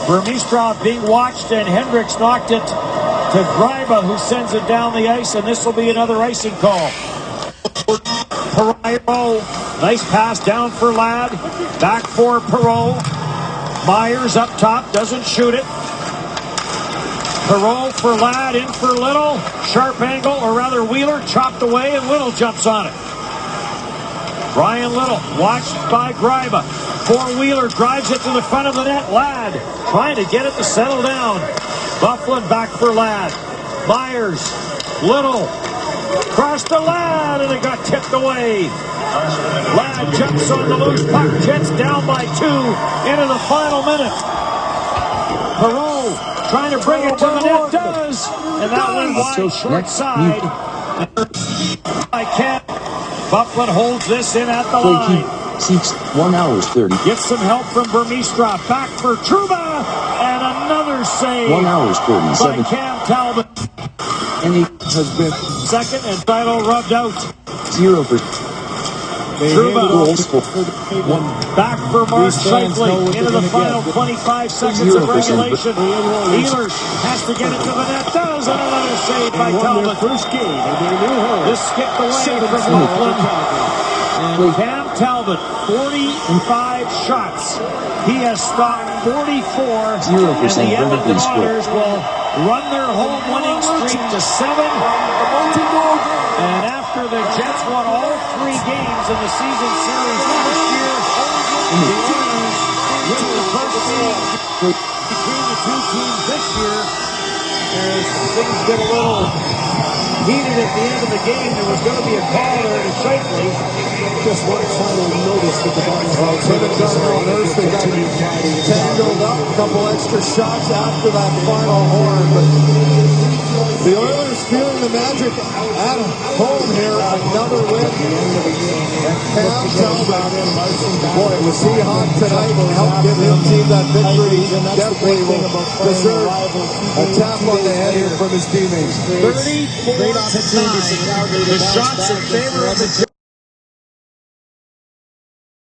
Vermistrov being watched, and Hendricks knocked it to Greiba, who sends it down the ice, and this will be another icing call. Perreault, nice pass down for Ladd. Back for Perreault. Myers up top, doesn't shoot it. Perreault for Ladd, in for Little. Sharp angle, or rather Wheeler, chopped away, and Little jumps on it. Brian Little, watched by Greiba. For Wheeler, drives it to the front of the net. Ladd trying to get it to settle down. Bufflin back for Ladd. Myers, Little, crossed to Ladd, and it got tipped away. Ladd jumps on the loose puck. Jets down by 2 into the final minute. Perreault trying to bring it to the net, does, and that went wide short side. I can't. Bufflin holds this in at the line. 1 hour 30. Gets some help from Vermistrov. Back for Trouba, and another save 1 hour 37. by Cam Talbot. And he has been Second, and title rubbed out. 0 for Trouba goals for back for Mark Scheifele into the final 25 seconds of regulation. Ehlers has to get it to the net, does, and another save by Talbot. This skipped away from Bufflin. And Cam Talbot, 45 shots. He has stopped 44. 0% and the Edmonton vertically split. Oilers will run their home winning streak to 7. And after the Jets won all 3 games in the season series last year, the Oilers win the first game between the two teams this year. As things get a little heated at the end of the game, there was going to be a call there to Scheifele. Just one final notice that the Buffalo Tim and Gunnar Nurse, they got tangled up, a couple extra shots after that final horn, but the Oilers feeling the magic at home here, another win. And Cam Talbot, boy, was he hot tonight and helped give his team that victory. Definitely will deserve a tap on the head here from his teammates. 34-9. The shots in favor of the Jets.